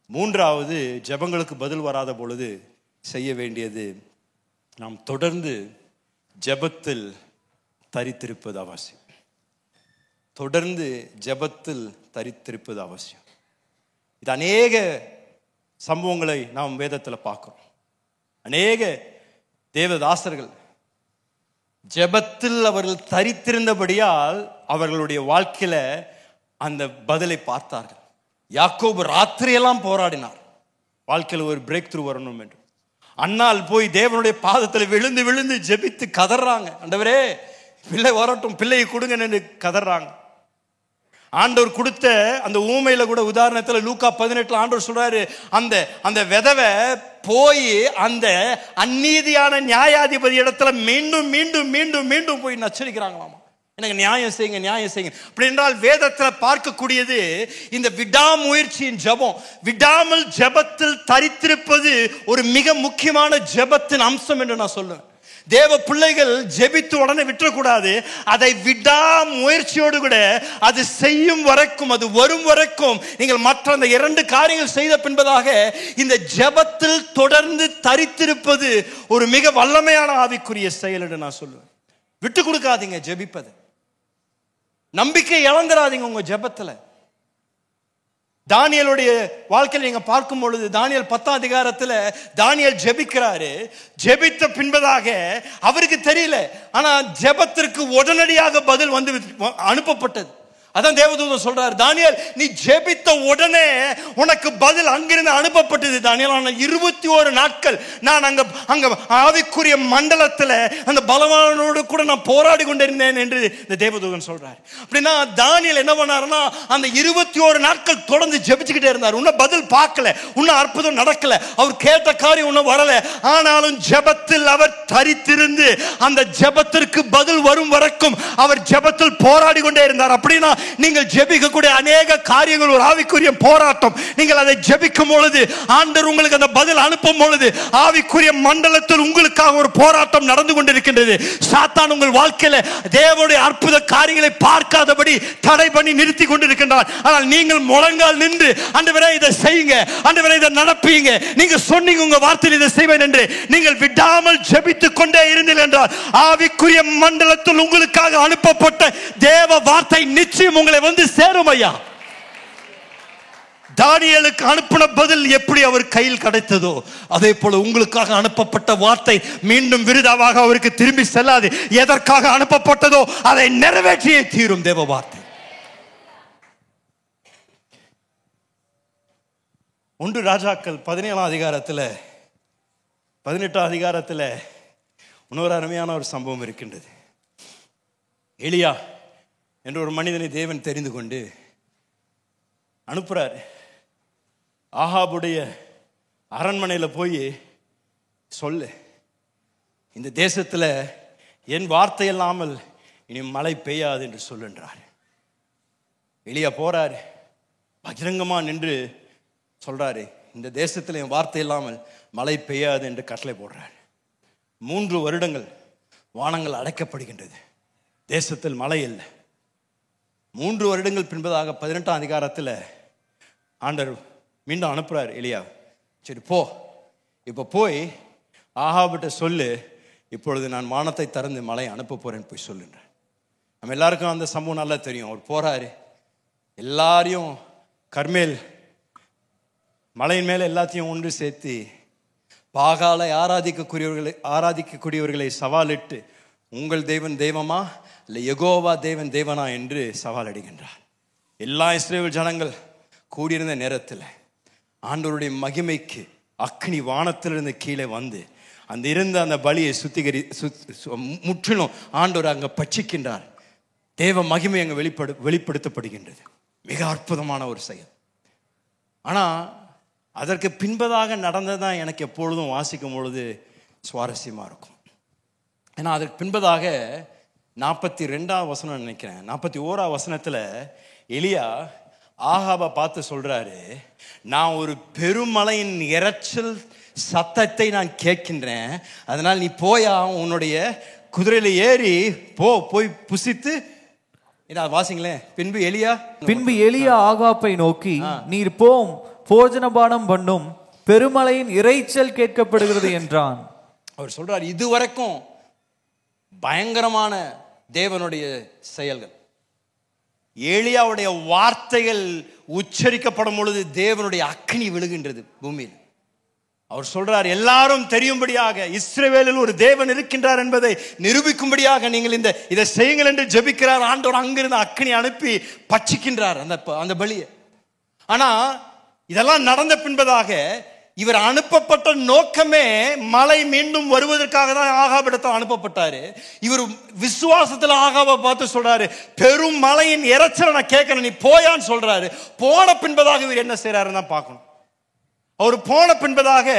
மூன்றாவது, ஜெபங்களுக்கு பதில் வராத பொழுது செய்ய வேண்டியது, நாம் தொடர்ந்து ஜெபத்தில் தரித்திருப்பது அவசியம். தொடர்ந்து ஜெபத்தில் தரித்திருப்பது அவசியம். இது அநேக சம்பவங்களை நாம் வேதத்தில் பார்க்கிறோம். அநேக தேவதாசர்கள் ஜெபத்தில் அவர்கள் தரித்திருந்தபடியால் அவர்களுடைய வாழ்க்கையில அந்த பதிலை பார்த்தார்கள். யாக்கோபு ராத்திரியெல்லாம் போராடினார், வாழ்க்கையில் ஒரு பிரேக் த்ரூ வரணும் என்று. அண்ணால் போய் தேவனுடைய பாதத்தில் விழுந்து விழுந்து ஜெபித்து கதறாங்க, ஆண்டவரே பிள்ளை வரட்டும், பிள்ளையை கொடுங்க என்று கதறாங்க. ஆண்டவர் கொடுத்த அந்த ஊமையில கூட உதாரணத்தில் லூக்கா 18 ஆண்டவர் சொல்றாரு, அந்த விதவை போய் அந்த அநீதியான நியாயாதிபதி இடத்துல மீண்டும் மீண்டும் மீண்டும் மீண்டும் போய் நச்சரிக்கிறாங்களாமா, எனக்கு நியாயம் செய்யுங்க, நியாயம் செய்யுங்க. அப்படி என்றால் வேதத்தில் பார்க்கக்கூடியது இந்த விடாமுயற்சியின் ஜெபம். விடாமல் ஜெபத்தில் தரித்திருப்பது ஒரு மிக முக்கியமான ஜெபத்தின் அம்சம் என்று நான் சொல்லுவேன். தேவ பிள்ளைகள் ஜெபித்து உடனே விட்டுறக்கூடாது. அதை விடாமுயற்சியோடு கூட அது செய்யும் வரைக்கும், அது வரும் வரைக்கும் நீங்கள் மற்ற அந்த 2 காரியங்கள் செய்த பின்பதாக இந்த ஜெபத்தில் தொடர்ந்து தரித்திருப்பது ஒரு மிக வல்லமையான ஆவிக்குரிய செயல் என்று நான் சொல்லுவேன். விட்டு கொடுக்காதீங்க ஜெபிப்பது. நம்பிக்கை இழந்துடாதீங்க உங்க ஜெபத்துல. தானியேலுடைய வாழ்க்கையில் நீங்க பார்க்கும் பொழுது, தானியேல் 10ஆம் அதிகாரத்துல தானியேல் ஜெபிக்கிறாரு. ஜெபித்த பின்பதாக அவருக்கு தெரியல, ஆனா ஜெபத்திற்கு உடனடியாக பதில் வந்து அனுப்பப்பட்டது. அதான் தேவதூதன் சொல்றார், தானியேல் நீ ஜெபித்த உடனே உனக்கு பதில் அங்கிருந்து அனுப்பப்பட்டது. தானியேல் 21 நாட்கள் நான் அங்க ஆவிக்குரிய மண்டலத்துல அந்த பலவானோடு கூட நான் போராடி கொண்டிருந்தேன் என்று இந்த தேவதூதன் சொல்றார். அப்படின்னா தானியேல் என்ன பண்ணாருன்னா அந்த 21 நாட்கள் தொடர்ந்து ஜெபிச்சுக்கிட்டே இருந்தார். இன்னும் பதில் பார்க்கல, இன்னும் அற்புதம் நடக்கல, அவர் கேட்ட காரியம் இன்னும் வரல. ஆனாலும் ஜெபத்தில் அவர் தரித்திருந்து அந்த ஜெபத்திற்கு பதில் வரும் வரைக்கும் அவர் ஜெபத்தில் போராடி கொண்டே இருந்தார். அப்படின்னா நீங்கள் ஜெபிக்கக்கூடிய அநேக காரியங்கள் ஒரு ஆவிக்குரிய போராட்டம். நீங்கள் அதை ஜெபிக்கும் பொழுது ஆண்டவர் உங்களுக்கு அந்த பதில் அனுப்பும் பொழுது ஆவிக்குரிய மண்டலத்தில் உங்களுக்காக ஒரு போராட்டம் நடந்து கொண்டிருக்கின்றது. சாத்தான் உங்கள் வாழ்க்கையில தேவனுடைய அற்புத காரியங்களை பார்க்காதபடி தடை பண்ணி நிறுத்தி கொண்டிருக்கின்றார். ஆனால் நீங்கள் முழங்கால் நின்று ஆண்டவரே இதை செய்யுங்க, ஆண்டவரே இதை நடப்பீங்க, நீங்க சொன்னீங்க உங்க வார்த்தையில் இதை செய்வேன் என்று நீங்கள் விடாமல் ஜெபித்துக் கொண்டே இருந்தீர்கள் என்றால் ஆவிக்குரிய மண்டலத்தில் உங்களுக்காக அனுப்பப்பட்ட தேவ வார்த்தை நிச்சயம் உங்களை வந்து சேரும் ஐயா. தானியேலுக்கு அனுப்பின பதில் எப்படி அவர் கையில் கிடைத்ததோ அதே போல உங்களுக்காக அனுப்பப்பட்ட வார்த்தை மீண்டும் விருதாவாக அவருக்கு திரும்பி செல்லாது. எதற்காக அனுப்பப்பட்டதோ அதை நிறைவேற்றியே தீரும் தேவ வார்த்தை. 1 ராஜாக்கள் 17ஆம் அதிகாரத்தில் 18ஆம் அதிகாரத்தில் இன்னொரு அருமையான ஒரு சம்பவம் இருக்கின்றது. எலியா என்ற ஒரு மனிதனை தேவன் தெரிந்து கொண்டு அனுப்புறார். ஆகாபுடைய அரண்மனையில் போய் சொல்லு, இந்த தேசத்தில் என் வார்த்தை இல்லாமல் இனி மழை பெய்யாது என்று சொல்லுன்றார். எலியா போறார், பகிரங்கமா நின்று சொல்றாரு, இந்த தேசத்தில் என் வார்த்தை இல்லாமல் மழை பெய்யாது என்று கட்டளை போடுறார். 3 வருடங்கள் வானங்கள் அடைக்கப்படுகின்றது, தேசத்தில் மழை இல்லை. 3 வருடங்கள் பின்பதாக 18ஆம் அதிகாரத்தில் ஆண்டவர் மீண்டும் அனுப்புறார் எலியா. சரி போ, இப்போ போய் ஆகாபிட்ட சொல்லு, இப்பொழுது நான் வானத்தை திறந்து மழையை அனுப்ப போறேன்னு போய் சொல்லுன்றேன். நம்ம எல்லாருக்கும் அந்த சம்பவம் நல்லா தெரியும். அவர் போறாரு, எல்லாரையும் கர்மேல் மலையின் மேலே எல்லாத்தையும் ஒன்று சேர்த்து பாகாலை ஆராதிக்கக்கூடியவர்களை சவாலிட்டு உங்கள் தேவன் தெய்வமா இல்லை யெகோவா தேவன் தேவனா என்று சவால் அடிக்கின்றார். எல்லா இஸ்ரவேல் ஜனங்கள் கூடியிருந்த நேரத்தில் ஆண்டவருடைய மகிமைக்கு அக்னி வானத்திலிருந்து கீழே வந்து அந்த இருந்த அந்த பலியை முற்றிலும் ஆண்டவர் அங்கே பட்சிக்கின்றார். தேவ மகிமை அங்கே வெளிப்படுத்தப்படுகின்றது. மிக அற்புதமான ஒரு செயல். ஆனால் அதற்கு பின்பதாக நடந்ததான் எனக்கு எப்பொழுதும் வாசிக்கும் பொழுது சுவாரஸ்யமாக இருக்கும். ஏன்னா அதற்கு பின்பதாக 42ஆம் வசனம் நினைக்கிறேன், 41ஆம் வசனத்தில் எலியா ஆகாபை பார்த்து சொல்றாரு, நான் ஒரு பெருமழையின் இரைச்சல் சத்தத்தை நான் கேட்கின்றேன், அதனால் நீ போயா உன்னுடைய குதிரையில ஏறி போய் புசித்து வாசிங்களேன். பின்பு எலியா ஆகாபை நோக்கி, நீர் போம், போஜனபானம் பண்ணும், பெருமழையின் இரைச்சல் கேட்கப்படுகிறது என்றான். அவர் சொல்றார், இதுவரைக்கும் பயங்கரமான தேவனுடைய செயல்கள், எலியாவுடைய வார்த்தைகள் உச்சரிக்கப்படும் பொழுது தேவனுடைய அக்னி விழுகின்றது பூமியில். அவர் சொல்றார், எல்லாரும் தெரியும்படியாக இஸ்ரவேலில் ஒரு தேவன் இருக்கின்றார் என்பதை நிரூபிக்கும்படியாக நீங்கள் இதை செய்யுங்கள் என்று ஜெபிக்கிறார். ஆண்டவர் அங்கிருந்து அக்னி அனுப்பி பட்சிக்கின்றார் அந்த பலியை. ஆனா இதெல்லாம் நடந்த பின்பதாக இவர் அனுப்பப்பட்ட நோக்கமே மழை மீண்டும் வருவதற்காக தான் ஆகாபிடத்தில் அனுப்பப்பட்டாரு. இவர் விசுவாசத்தில் ஆகாபை பார்த்து சொல்றாரு, பெரும் மழையின் இரைச்சலை நான் கேட்கிறேன், நீ போயான்னு சொல்றாரு. போன பின்பதாக இவர் என்ன செய்யறாருன்னு தான் பார்க்கணும். அவர் போன பின்பதாக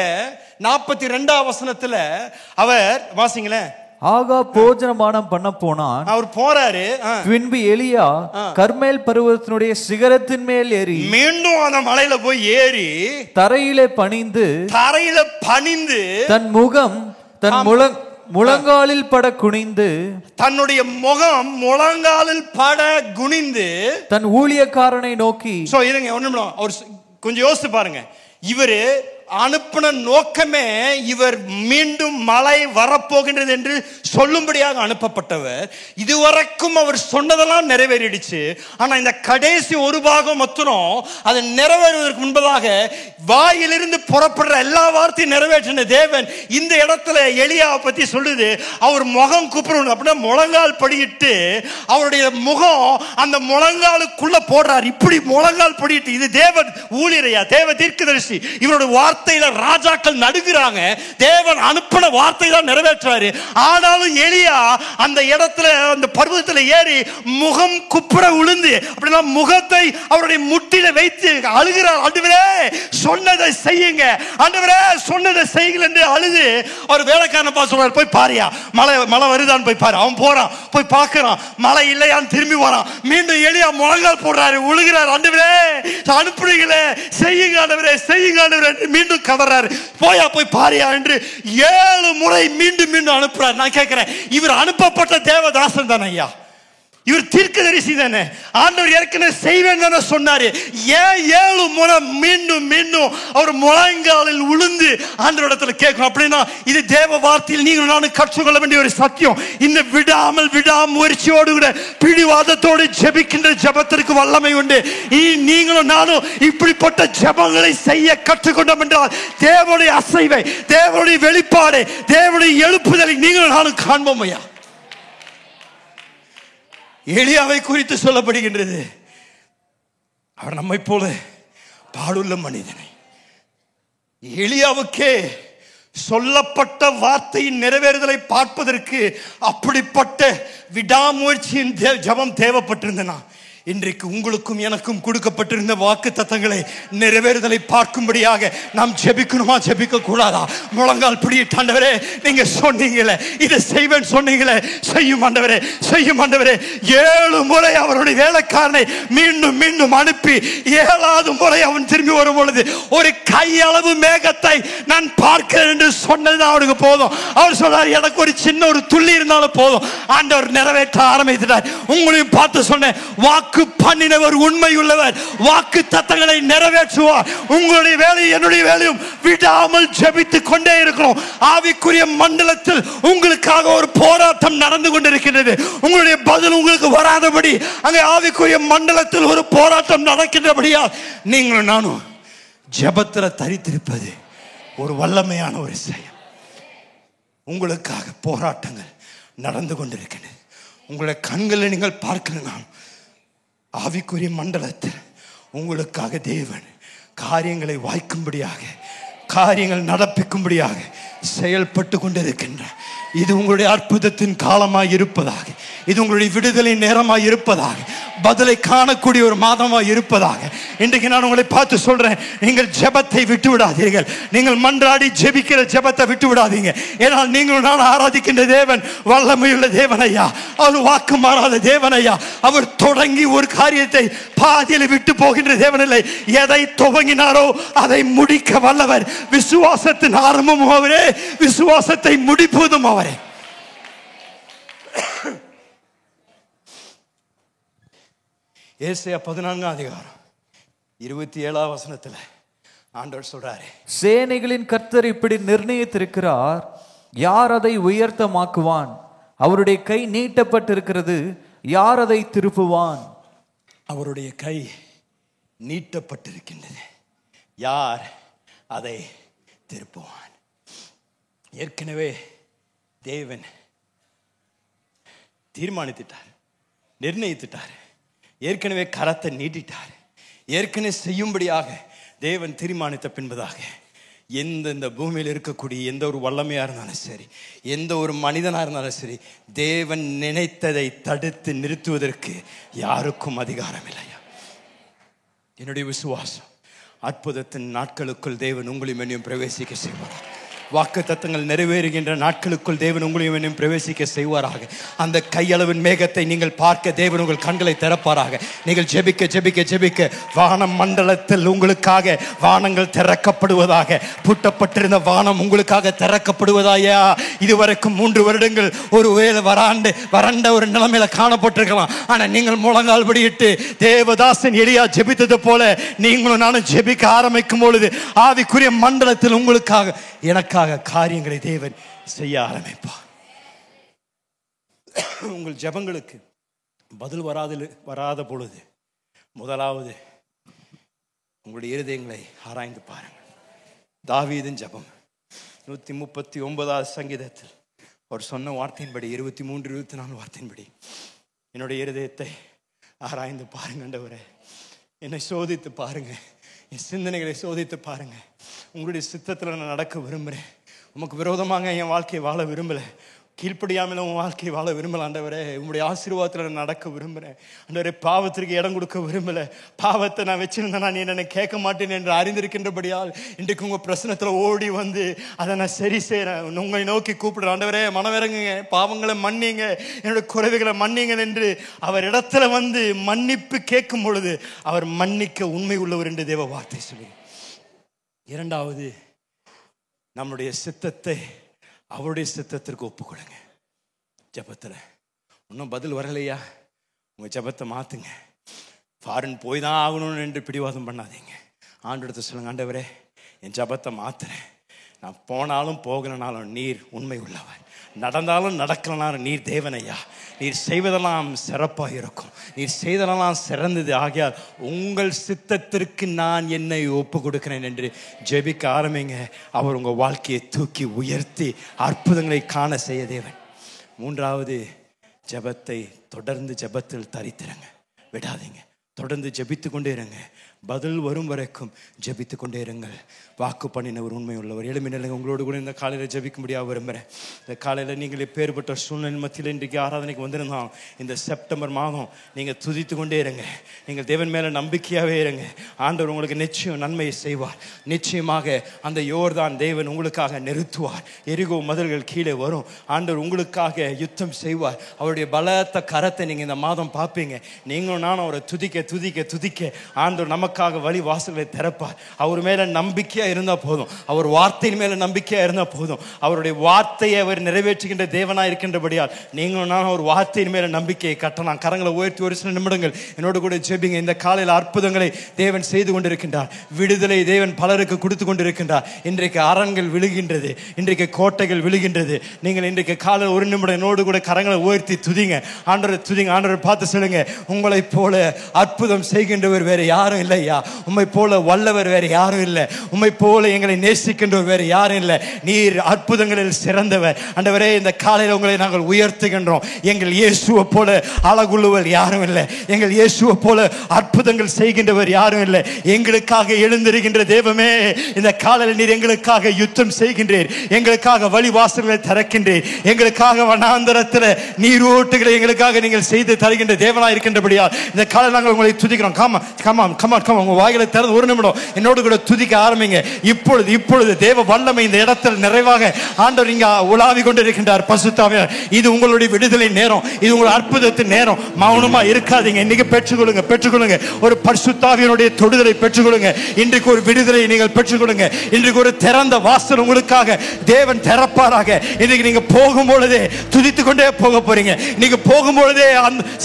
42ஆம் வசனத்துல அவர் வாசிங்களேன், ஆகாப் போஜனபானம் பண்ண போனான். அவர் போறாரு. பின்பு எலியா கர்மேல் பர்வதத்தினுடைய சிகரத்தின் மேல் ஏறி மீண்டும் அந்த மலையில போய் ஏறி தரையிலே பணிந்து தன் முகம் தன் முழங்காலில் பட குனிந்து தன்னுடைய முகம் முழங்காலில் பட குனிந்து தன் ஊழியக்காரனை நோக்கி. இருங்க ஒரு நிமிடம், அவர் கொஞ்சம் யோசித்து பாருங்க. இவரு அனுப்பின நோக்கமே இவர் மீண்டும் மழை வரப்போகின்றது என்று சொல்லும்படியாக அனுப்பப்பட்டவர். இதுவரைக்கும் அவர் சொன்னதெல்லாம் நிறைவேறிடுச்சு. ஆனா இந்த கடைசி ஒரு பாகம் மட்டும் அது நிறைவேறுவதற்கு முன்பதாக வாயிலிருந்து புறப்படுற எல்லா வார்த்தையும் நிறைவேற்றின தேவன் இந்த இடத்துல எலியாவை பத்தி சொல்லுது. அவர் முகம் கூப்பிடணும் அப்படின்னா முழங்கால் படியிட்டு அவருடைய முகம் அந்த முழங்காலுக்குள்ள போடுறார். இப்படி முழங்கால் படியிட்டு, இது தேவன் ஊழியரையா, தேவ தீர்க்கதரிசி, இவருடைய வார்த்தை வார்த்தையில ராஜாக்கள் நடுகிறாங்க. தேவன் அனுப்பின வார்த்தை தான் நிறைவேற்றாரு. ஆனாலும் எலியா அந்த இடத்துல அந்த பர்வதத்துல ஏறி முகம் குப்புற விழுந்து அப்படின்னா முகத்தை அவருடைய முட்டில வைத்து அழுகிறார். ஆண்டவரே சொன்னதை செய்யுங்க, ஆண்டவரே சொன்னதை செய்யுங்கள் என்று அழுது ஒரு வேலைக்காரன் பார்த்து சொல்றாரு, போய் பாரியா மழை வருதான்னு போய் பாரு. அவன் போறான், போய் பார்க்கறான், மழை இல்லையான்னு திரும்பி வரான். மீண்டும் எலியா முழங்கால் போடுறாரு, உழுகிறார். ஆண்டவரே அனுப்புறீங்களே, செய்யுங்க ஆண்டவரே, செய்யுங்க ஆண்டவரே. மீண்டும் கதறாரு, போய் பாரியா என்று 7 முறை மீண்டும் மீண்டும் அனுப்புறாரு. நான் கேட்கிறேன், இவர் அனுப்பப்பட்ட தேவதாசன் தானே ஐயா? இவர் தீர்க்கதரிசி தானே? ஆண்டவர் ஏற்கனவே செய்வேன் தானே சொன்னாரு. ஏன் 7 முறை மீண்டும் மீண்டும் அவர் முழங்காலில் உளுந்து ஆண்டவரிடத்துல கேட்கணும்? அப்படின்னா இது தேவ வார்த்தையில் நீங்களும் நானும் கற்றுக்கொள்ள வேண்டிய ஒரு சத்தியம். இந்த விடாமுயற்சியோடு கூட பிடிவாதத்தோடு ஜெபிக்கின்ற ஜெபத்திற்கு வல்லமை உண்டு. நீங்களும் நானும் இப்படிப்பட்ட ஜெபங்களை செய்ய கற்றுக்கொண்டோம் என்றால் தேவனுடைய அசைவை, தேவனுடைய வெளிப்பாடு, தேவனுடைய எழுப்புதலை நீங்களும் நானும் காண்போம் ஐயா. எலியாவை குறித்து சொல்லப்படுகின்றது, அவர் நம்மை போல பாடுள்ள மனிதனை. எலியாவுக்கே சொல்லப்பட்ட வார்த்தையின் நிறைவேறுதலை பார்ப்பதற்கு அப்படிப்பட்ட விடாமுயற்சியின் ஜெபம் தேவைப்பட்டிருந்தனா, இன்றைக்கு உங்களுக்கும் எனக்கும் கொடுக்கப்பட்டிருந்த வாக்கு தத்தங்களை நிறைவேறுதலை பார்க்கும்படியாக நாம் ஜெபிக்கணுமா, ஜெபிக்க கூடாதா? முழங்கால் பிடிட்டு, ஆண்டவரே நீங்க சொன்னீங்களே, இதை செய்வேன் சொன்னீங்களே, செய்யும் ஆண்டவரே, செய்யும் ஆண்டவரே. 7 முறை அவருடைய வேலைக்காரனை மீண்டும் மீண்டும் அனுப்பி 7வது முறை அவன் திரும்பி வரும் பொழுது ஒரு கையளவு மேகத்தை நான் பார்க்கிறேன் என்று சொன்னதுதான் அவருக்கு போதும். அவர் சொல்றார், எனக்கு ஒரு சின்ன ஒரு துள்ளி இருந்தாலும் போதும். ஆண்டவர் நிறைவேற்ற ஆரம்பித்தார். உங்களையும் பார்த்து சொன்னேன், வாக்கு பண்ணினவர் உண்மை உள்ளவர், வாக்கு தத்தங்களை நிறைவேற்றுவார். உங்களுடைய வேலையும் என்னுடைய வேலையும் விடாமல் ஜெபித்துக் கொண்டே இருக்கிறோம். ஆவிக்குரிய மண்டலத்தில் உங்களுக்காக ஒரு போராட்டம் நடந்து கொண்டிருக்கிறது. உங்களுடைய பதில் உங்களுக்கு வராதபடி அங்கே ஆவிக்குரிய மண்டலத்தில் ஒரு போராட்டம் நடக்கின்றபடியால் நீங்களும் நானும் ஜெபத்தில் தரித்திருப்பது ஒரு வல்லமையான ஒரு செயல். உங்களுக்காக போராட்டங்கள் நடந்து கொண்டிருக்கிறது. உங்களுடைய கண்களை நீங்கள் பார்க்கலாம். ஆவிக்குரிய மண்டலத்தில் உங்களுக்காக தேவன் காரியங்களை வாய்க்கும்படியாக, காரியங்கள் நடப்பிக்கும்படியாக செயல்பட்டு கொண்டிருக்கின்றார். இது உங்களுடைய அற்புதத்தின் காலமாய் இருப்பதாக, இது உங்களுடைய விடுதலை நேரமாய் இருப்பதாக, பதிலை காணக்கூடிய ஒரு மாதமாய் இருப்பதாக இன்றைக்கு நான் உங்களை பார்த்து சொல்றேன், நீங்கள் ஜெபத்தை விட்டு விடாதீர்கள். நீங்கள் மன்றாடி ஜெபிக்கிற ஜெபத்தை விட்டு விடாதீங்க. ஏனால் நீங்கள் நான் ஆராதிக்கின்ற தேவன் வல்லமையுள்ள தேவனையா, அவர் வாக்கு மாறாத தேவனையா. அவர் தொடங்கி ஒரு காரியத்தை பாதியில் விட்டு போகின்ற தேவனில்லை. எதை துவங்கினாரோ அதை முடிக்க வல்லவர். விசுவாசத்தின் ஆரம்பமும் அவரே, விசுவாசத்தை முடிப்பதும் அவரே. ஏசாயா 14ஆம் அதிகாரம் 27ஆம் வசனத்துல ஆண்டவர் சொல்றாரு, சேனைகளின் கர்த்தர் இப்படி நிர்ணயித்திருக்கிறார், யார் அதை உயர்த்தமாக்குவான்? அவருடைய கை நீட்டப்பட்டிருக்கிறது, யார் அதை திருப்புவான்? அவருடைய கை நீட்டப்பட்டிருக்கின்றது, யார் அதை திருப்புவான்? ஏற்கனவே தேவன் தீர்மானித்துட்டார், நிர்ணயித்துட்டார். ஏற்கனவே கரத்தை நீட்டிட்டார். ஏற்கனவே செய்யும்படியாக தேவன் தீர்மானித்த பின்பதாக இந்த பூமியில் இருக்கக்கூடிய எந்த ஒரு வல்லமையா இருந்தாலும் சரி, எந்த ஒரு மனிதனா இருந்தாலும் சரி, தேவன் நினைத்ததை தடுத்து நிறுத்துவதற்கு யாருக்கும் அதிகாரம் இல்லையா? என்னுடைய விசுவாசம், அற்புதத்தின் நாட்களுக்குள் தேவன் உங்களையும் என்னையும் பிரவேசிக்க செய்வார். வாக்கு தத்தங்கள் நிறைவேறுகின்ற நாட்களுக்குள் தேவன் உங்களையும் என்னையும் பிரவேசிக்க செய்வாராக. அந்த கையளவின் மேகத்தை நீங்கள் பார்க்க தேவன் உங்கள் கண்களை திறப்பாராக. நீங்கள் ஜெபிக்க ஜெபிக்க ஜெபிக்க வானம் மண்டலத்தில் உங்களுக்காக வானங்கள் திறக்கப்படுவதாக, பூட்டப்பட்டிருந்த வானம் உங்களுக்காக திறக்கப்படுவதாயா. இதுவரைக்கும் 3 வருடங்கள் ஒரு வேளை வறண்ட ஒரு நிலைமையில காணப்பட்டிருக்கலாம். ஆனால் நீங்கள் முழங்கால் படியிட்டு தேவதாசன் எலியா ஜெபித்தது போல நீங்களும் நானும் ஜெபிக்க ஆரம்பிக்கும் பொழுது ஆவிக்குரிய மண்டலத்தில் உங்களுக்காக எனக்காக காரியங்களை தேவன் செய்ய ஆரம்பிப்பார். உங்கள் ஜெபங்களுக்கு பதில் வராத பொழுது முதலாவது உங்களுடைய இருதயங்களை ஆராய்ந்து பாருங்கள். தாவீதின் ஜெபம் 139ஆம் சங்கீதத்தில் அவர் சொன்ன வார்த்தையின்படி 23-24 வார்த்தையின்படி, என்னுடைய இருதயத்தை ஆராய்ந்து பாருங்க ஆண்டவரே, என்னை சோதித்து பாருங்க, என் சிந்தனைகளை சோதித்து பாருங்க. உங்களுடைய சித்தத்தில் நான் நடக்க விரும்புகிறேன். உமக்கு விரோதமாக என் வாழ்க்கையை வாழ விரும்பலை. கீழ்ப்படியாமல் உன் வாழ்க்கையை வாழ விரும்பலை ஆண்டவரே. உங்களுடைய ஆசீர்வாதத்தில் நான் நடக்க விரும்புகிறேன் ஆண்டவரே. பாவத்திற்கு இடம் கொடுக்க விரும்பலை. பாவத்தை நான் வச்சிருந்தேன், நீ என்னை கேட்க மாட்டேன் என்று அறிந்திருக்கின்றபடியால் இன்றைக்கு உங்கள் பிரச்சனத்தில் ஓடி வந்து அதை நான் சரி செய்கிறேன். உங்களை நோக்கி கூப்பிடுறேன் ஆண்டவரே. மனமிறங்குங்க, பாவங்களை மன்னிங்க, என்னுடைய குறைவுகளை மன்னிங்க என்று அவர் இடத்துல வந்து மன்னிப்பு கேட்கும் பொழுது அவர் மன்னிக்க உண்மை உள்ளவர் என்று தேவ வார்த்தை சொல்லி. இரண்டாவது, நம்முடைய சித்தத்தை அவருடைய சித்தத்திற்கு ஒப்புக்கொடுங்க. ஜபத்தில் இன்னும் பதில் வரலையா? உங்கள் ஜபத்தை மாற்றுங்க. ஃபாரின் போய் தான் ஆகணும்னு என்று பிடிவாதம் பண்ணாதீங்க. ஆண்டவர்கிட்ட சொல்லுங்க, ஆண்டவரே என் ஜபத்தை மாற்றுறேன். நான் போனாலும் போகலனாலும் நீர் உண்மை உள்ளவர். நடந்தாலும் நடக்கலனாலும் நீர் தேவனையா. நீர் செய்வதெல்லாம் சிறப்பாக இருக்கும். நீர் செய்ததெல்லாம் சிறந்தது. ஆகையால் உங்கள் சித்தத்திற்கு நான் என்னை ஒப்பு கொடுக்கிறேன் என்று ஜெபிக்க ஆரம்பிங்க. அவர் உங்கள் வாழ்க்கையை தூக்கி உயர்த்தி அற்புதங்களை காண செய்ய தேவன். மூன்றாவது, ஜெபத்தை தொடர்ந்து ஜெபத்தில் தரித்திருங்க, விடாதீங்க. தொடர்ந்து ஜெபித்து கொண்டே இருங்க. பதில் வரும் வரைக்கும் ஜெபித்து கொண்டே இருங்கள். வாக்கு பண்ணினவர் உண்மை உள்ளவர். எளிமையில உங்களோடு கூட இந்த காலையில் ஜெபிக்கும்படியாக விரும்புகிறேன். இந்த காலையில் நீங்கள் எப்பேற்பட்ட சூழ்நிலை மத்தியில் இன்றைக்கு ஆராதனைக்கு வந்திருந்தோம். இந்த செப்டம்பர் மாதம் நீங்கள் துதித்து கொண்டே இருங்க. நீங்கள் தேவன் மேலே நம்பிக்கையாகவே இருங்க. ஆண்டவர் உங்களுக்கு நிச்சயம் நன்மையை செய்வார். நிச்சயமாக அந்த யோர்தான் தேவன் உங்களுக்காக நிறுத்துவார். எரிகோ மதில்கள் கீழே வரும். ஆண்டவர் உங்களுக்காக யுத்தம் செய்வார். அவருடைய பலத்த கரத்தை நீங்கள் இந்த மாதம் பார்ப்பீங்க. நீங்களும் நானும் அவரை துதிக்க துதிக்க துதிக்க ஆண்டவர் நமக்காக வழி வாசல்களை திறப்பார். அவர் மேலே நம்பிக்கையாக இருந்தால் போதும். அவர் வார்த்தையின் மேலே நம்பிக்கையாக இருந்தால் போதும். அவருடைய வார்த்தையை அவர் நிறைவேற்றுகின்ற தேவனாக இருக்கின்றபடியால் நீங்களும் நான் ஒரு வார்த்தையின் மேலே நம்பிக்கையை கட்டலாம். கரங்களை உயர்த்தி ஒரு சில நிமிடங்கள் என்னோடு கூட ஜெபிங்க. இந்த காலையில் அற்புதங்களை தேவன் செய்து கொண்டிருக்கின்றார். விடுதலை தேவன் பலருக்கு கொடுத்து கொண்டிருக்கின்றார். இன்றைக்கு அரண்கள் விழுகின்றது, இன்றைக்கு கோட்டைகள் விழுகின்றது. நீங்கள் இன்றைக்கு காலையில் ஒரு நிமிடம் என்னோடு கூட கரங்களை உயர்த்தி துதிங்க. ஆண்டவரை துதிங்க. ஆண்டவரை பார்த்து சொல்லுங்க, உங்களை போல அற்புதம் செய்கின்றவர் வேறு யாரும் இல்லையா. உம்மை போல வல்லவர் வேறு யாரும் இல்லை. உம்மை போல எங்களை நேசிக்கின்றவர் வேறு யாரும் இல்லை. நீர் அற்புதங்களில் சிறந்தவர். ஆண்டவரே, இந்த காலையில் உங்களை நாங்கள் உயர்த்துகின்றோம். எங்கள் இயேசுவை போல அழகுள்ளவர் யாரும் இல்லை. எங்கள் இயேசுவை போல அற்புதங்கள் செய்கின்றவர் யாரும் இல்லை. எங்களுக்காக எழுந்திருக்கின்ற தேவமே, இந்த காலையில் நீர் எங்களுக்காக யுத்தம் செய்கின்றீர். எங்களுக்காக வழி வாசல்களை திறக்கின்றீர். எங்களுக்காக வனாந்தரத்தில் நீரோட்டுகளை எங்களுக்காக நீங்கள் செய்து தருகின்ற தேவனாக இருக்கின்றபடியால் இந்த காலையில் நாங்கள் உங்களை துதிக்கிறோம். உங்க வாய்களை திறந்து ஒரு நிமிடம் என்னோடு கூட துதிக்க ஆரம்பிங்க. இப்பொழுது தேவ வல்லமை இந்த இடத்தில் நிறைவாக ஆண்டவர் இங்க உலாவி கொண்டிருக்கின்றார். பரிசுத்த ஆவியானவர், இது உங்களுடைய விடுதலை நேரம். இது உங்கள் அற்புதத்தின் நேரம். மௌனமா இருக்காதீங்க. இன்னைக்கு பெற்றுக்கொள்ளுங்க. ஒரு பரிசுத்த ஆவியானுடைய தொடுதலை பெற்றுக்கொள்ளுங்க. இன்றைக்கு ஒரு விடுதலை நீங்கள் பெற்றுக்கொள்ளுங்க. இன்றைக்கு ஒரு திறந்த வாசல் உங்களுக்காக தேவன் திறப்பாராக. இன்னைக்கு நீங்க போகும்பொழுதே துதித்துக் கொண்டே போக போறீங்க. நீங்க போகும்பொழுதே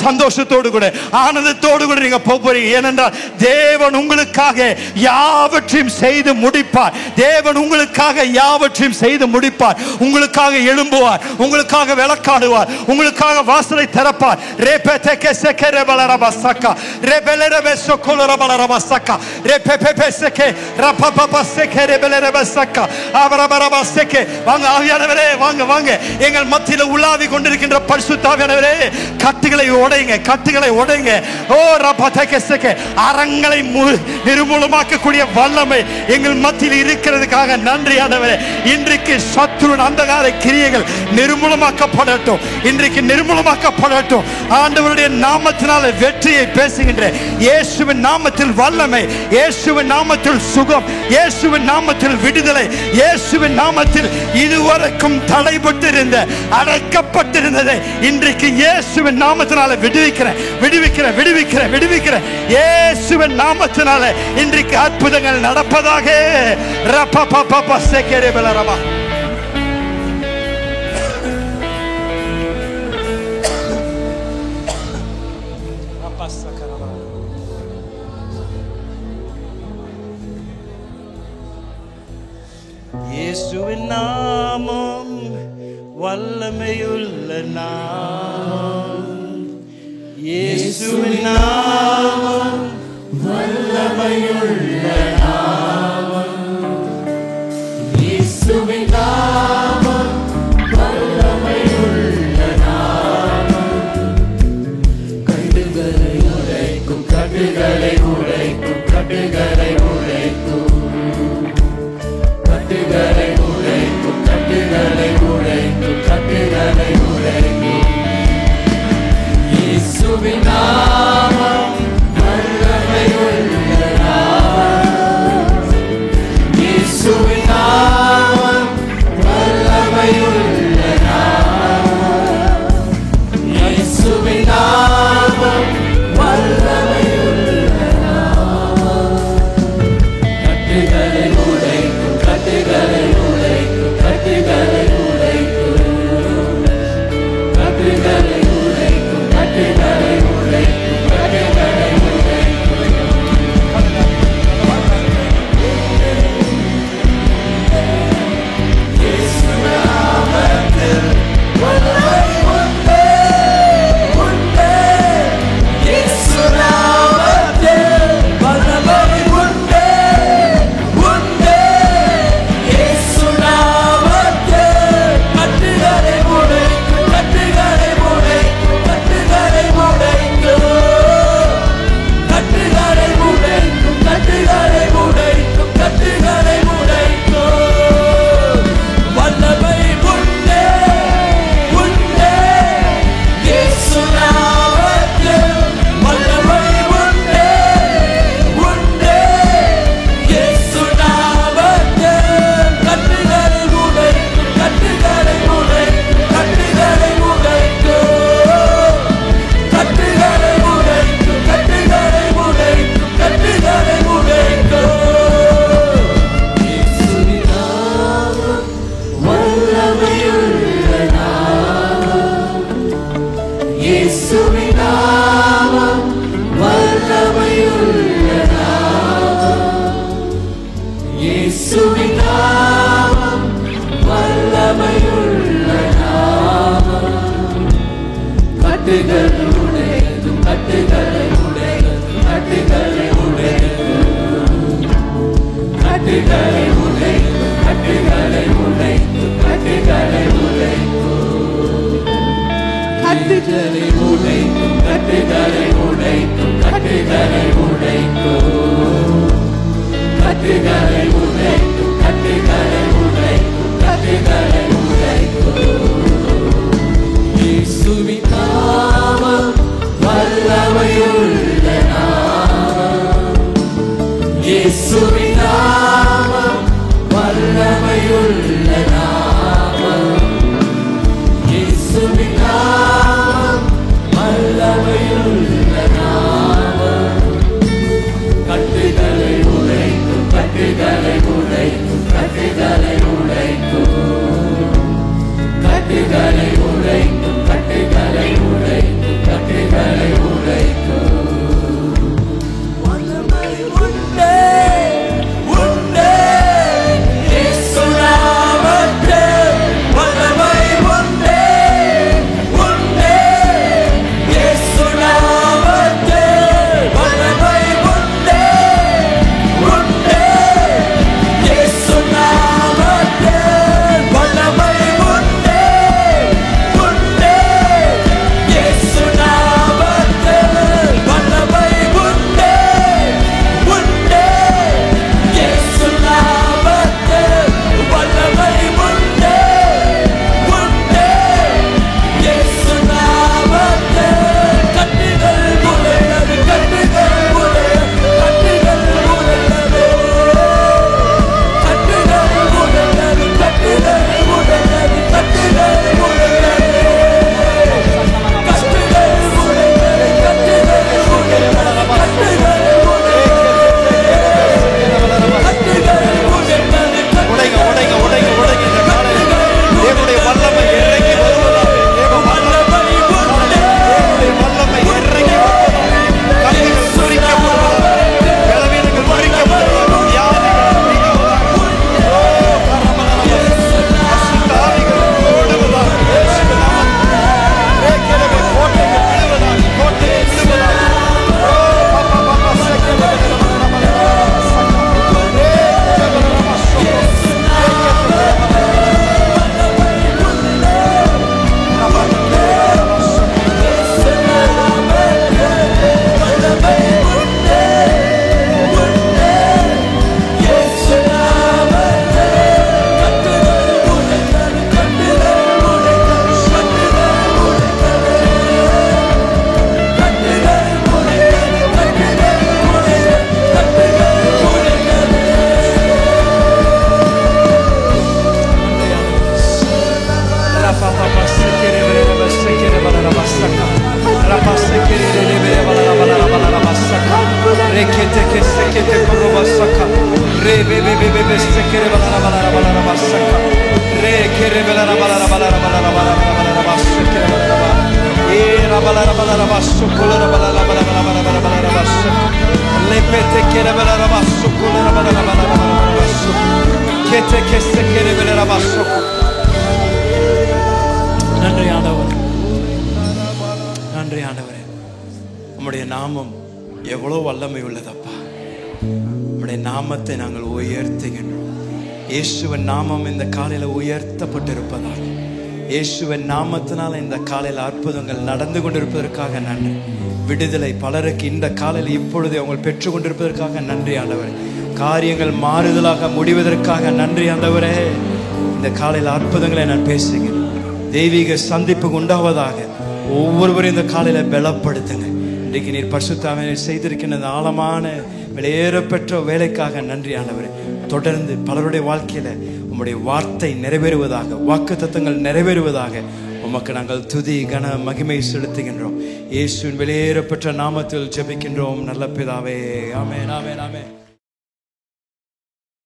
சந்தோஷத்தோடு கூட ஆனந்தத்தோடு கூட நீங்க போக போறீங்க. ஏனென்றால் தேவன் உங்களுக்காக யாவற்றையும் செய்து முடிப்பார். தேவன் உங்களுக்காக யாவற்றையும் செய்து முடிப்பார். உங்களுக்காக எழும்புவார். உங்களுக்காக விளக்காடுவார். உங்களுக்காக வாசலை திறப்பார். வாங்க எங்கள் மத்தியில் உலாவி கொண்டிருக்கின்ற பரிசுத்த ஆவியானவரே, கட்டுகளை உடைங்க. ஓ ரபதகெசகே, அரங்களை நிர்மூலமாக்கக்கூடிய வல்லமை எங்கள் மத்தியில் இருக்கிறதுக்காக நன்றி ஆண்டவரே. இன்றைக்கு சத்துருவின் அந்தகார கிரியைகள் நிர்மூலமாக்கப்படட்டும். இன்றைக்கு நிர்மூலமாக்கப்படட்டும். ஆண்டவருடைய நாமத்தினால வெற்றியை பேசுகின்ற இயேசுவின் நாமத்தில் வல்லமை, இயேசுவின் நாமத்தில் சுகம், இயேசுவின் நாமத்தில் விடுதலை, இயேசுவின் நாமத்தில் இதுவரைக்கும் தடைபட்டிருந்த அடைக்கப்பட்டிருந்ததை இன்றைக்கு இயேசுவின் நாமத்தினால விடுவிக்கிறேன். இயேசுவின் நாமத்தினால இன்றைக்கு அற்புதங்கள் நடப்பதாக. இயேசுவின் நாமம் வல்லமையுள்ள நாமம். இயேசுவின் நாமம் வல்லமையுள்ள நாமம். இயேசுவின் நாமம் வல்லமையுள்ள நாமம். கட்டுகளை உடைக்கும், கட்டுகளை உடைக்கும், கட்டுகளை உடைக்கும். நாமம் வல்லமையுள்ள நாமம். கட்டுகள் உடையதும் கட்டுகளை உடையதும் கட்டுகளை உடையதும் கட்டுகளை உடையதும் கட்டுகளை உடையதும் கட்டுகளை உடையதும் கட்டுகளை உடையதும் கட்டுகளை உடையதும் கட்டுகளை உடையதும் கட்டுகளை உடையதும் கட்டுகளை உடையதும் கட்டுகளை உடையதும். இயேசுவின் நாமம் வல்லமையுள்ள நாமம். இயேசுவின் நாமம் வல்லமையுள்ள நாமம். இயேசுவின் நாமம் வல்லமையுள்ள நாமம். கட்டுகளை உடைக்கும் கட்டுகளை உடைக்கும் கட்டுகளை உடைக்கும் கட்டுகளை உடைக்கும் கட்டுகளை உடைக்கும் கட்டுகளை உடைக்கும். வல்லமை உண்டே உண்டே இயேசு நாமத்தில். வல்லமை உண்டே உண்டே இயேசு நாமத்தில். வல்லமை உண்டே உண்டே இயேசு நாமத்தில். வல்லமை உண்டே உண்டே இயேசு நாமத்தில். வல்லமை உண்டே உண்டே இயேசு நாமத்தில். வல்லமை உண்டே உண்டே இயேசு நாமத்தில். கட்டுகள் உடையது கட்டுகள் உடையது கட்டுகள் உடையது கட்டுகள் உடையது கட்டுகள் உடையது கட்டுகள் உடையது கட்டுகள் உடையது கட்டுகள் உடையது உடைங்க உடைங்க உடைங்க உடைங்க. இந்த காலையில் தேவனுடைய வல்லமை இறங்கி வருவதாக. தேவ வல்லமை தேவனுடைய வல்லமை இறங்கி வருவதாக. கண்ணிகள் சுரிக்கப்படுவதாக. பலவீனங்கள் முறிக்கப்படுவதாக. வியாதிகள் நீங்குவதாக. ஓ கரமலரம அசுத்தாவிகள் ஓடுவதாக. இயேசுவின் நாமத்தில். ரேக்கெலவே கோட்டைகள் விழுவதாக. கோட்டைகள் விழுவதாக. ஓ பாப்பா பாப்பா சக்கரவே நன்றி ஆண்டவர். நன்றி ஆண்டவரே. உம்முடைய நாமம் எவ்வளவு வல்லமை உள்ளதப்பா. உம்முடைய நாமத்தை நாங்கள் உயர்த்துகின்றோம். இயேசுவின் நாமம் இந்த காலையில உயர்த்தப்பட்டிருப்பதாக. இயேசுவின் நாமத்தினால இந்த காலையில் அற்புதங்கள் நடந்து கொண்டிருப்பதற்காக நன்றி. விடுதலை பலருக்கு இந்த காலையில் இப்பொழுது அவங்க பெற்றுக் கொண்டிருப்பதற்காக நன்றி ஆண்டவரே. காரியங்கள் மாறுதலாக முடிவதற்காக நன்றி ஆண்டவரே. இந்த காலையில் அற்புதங்களை நான் பேசுகிறேன். தெய்வீக சந்திப்பு உண்டாவதாக. ஒவ்வொருவரும் இந்த காலையில பலப்படுத்துங்க. இன்றைக்கு நீர் பரிசுத்தாவியை செய்திருக்கின்ற ஆழமான வெளியேறப்பெற்ற வேலைக்காக நன்றி ஆண்டவரே. தொடர்ந்து பலருடைய வாழ்க்கையில உம்முடைய வார்த்தை நிறைவேறுவதாக, வாக்குத்தத்தங்கள் நிறைவேறுவதாக உமக்கு நாங்கள் துதி கன மகிமை செலுத்துகின்றோம். இயேசுவின் வெளியேறப்பெற்ற நாமத்தில் ஜெபிக்கின்றோம் நல்ல பிதாவே. ஆமென் ஆமென் ஆமென்.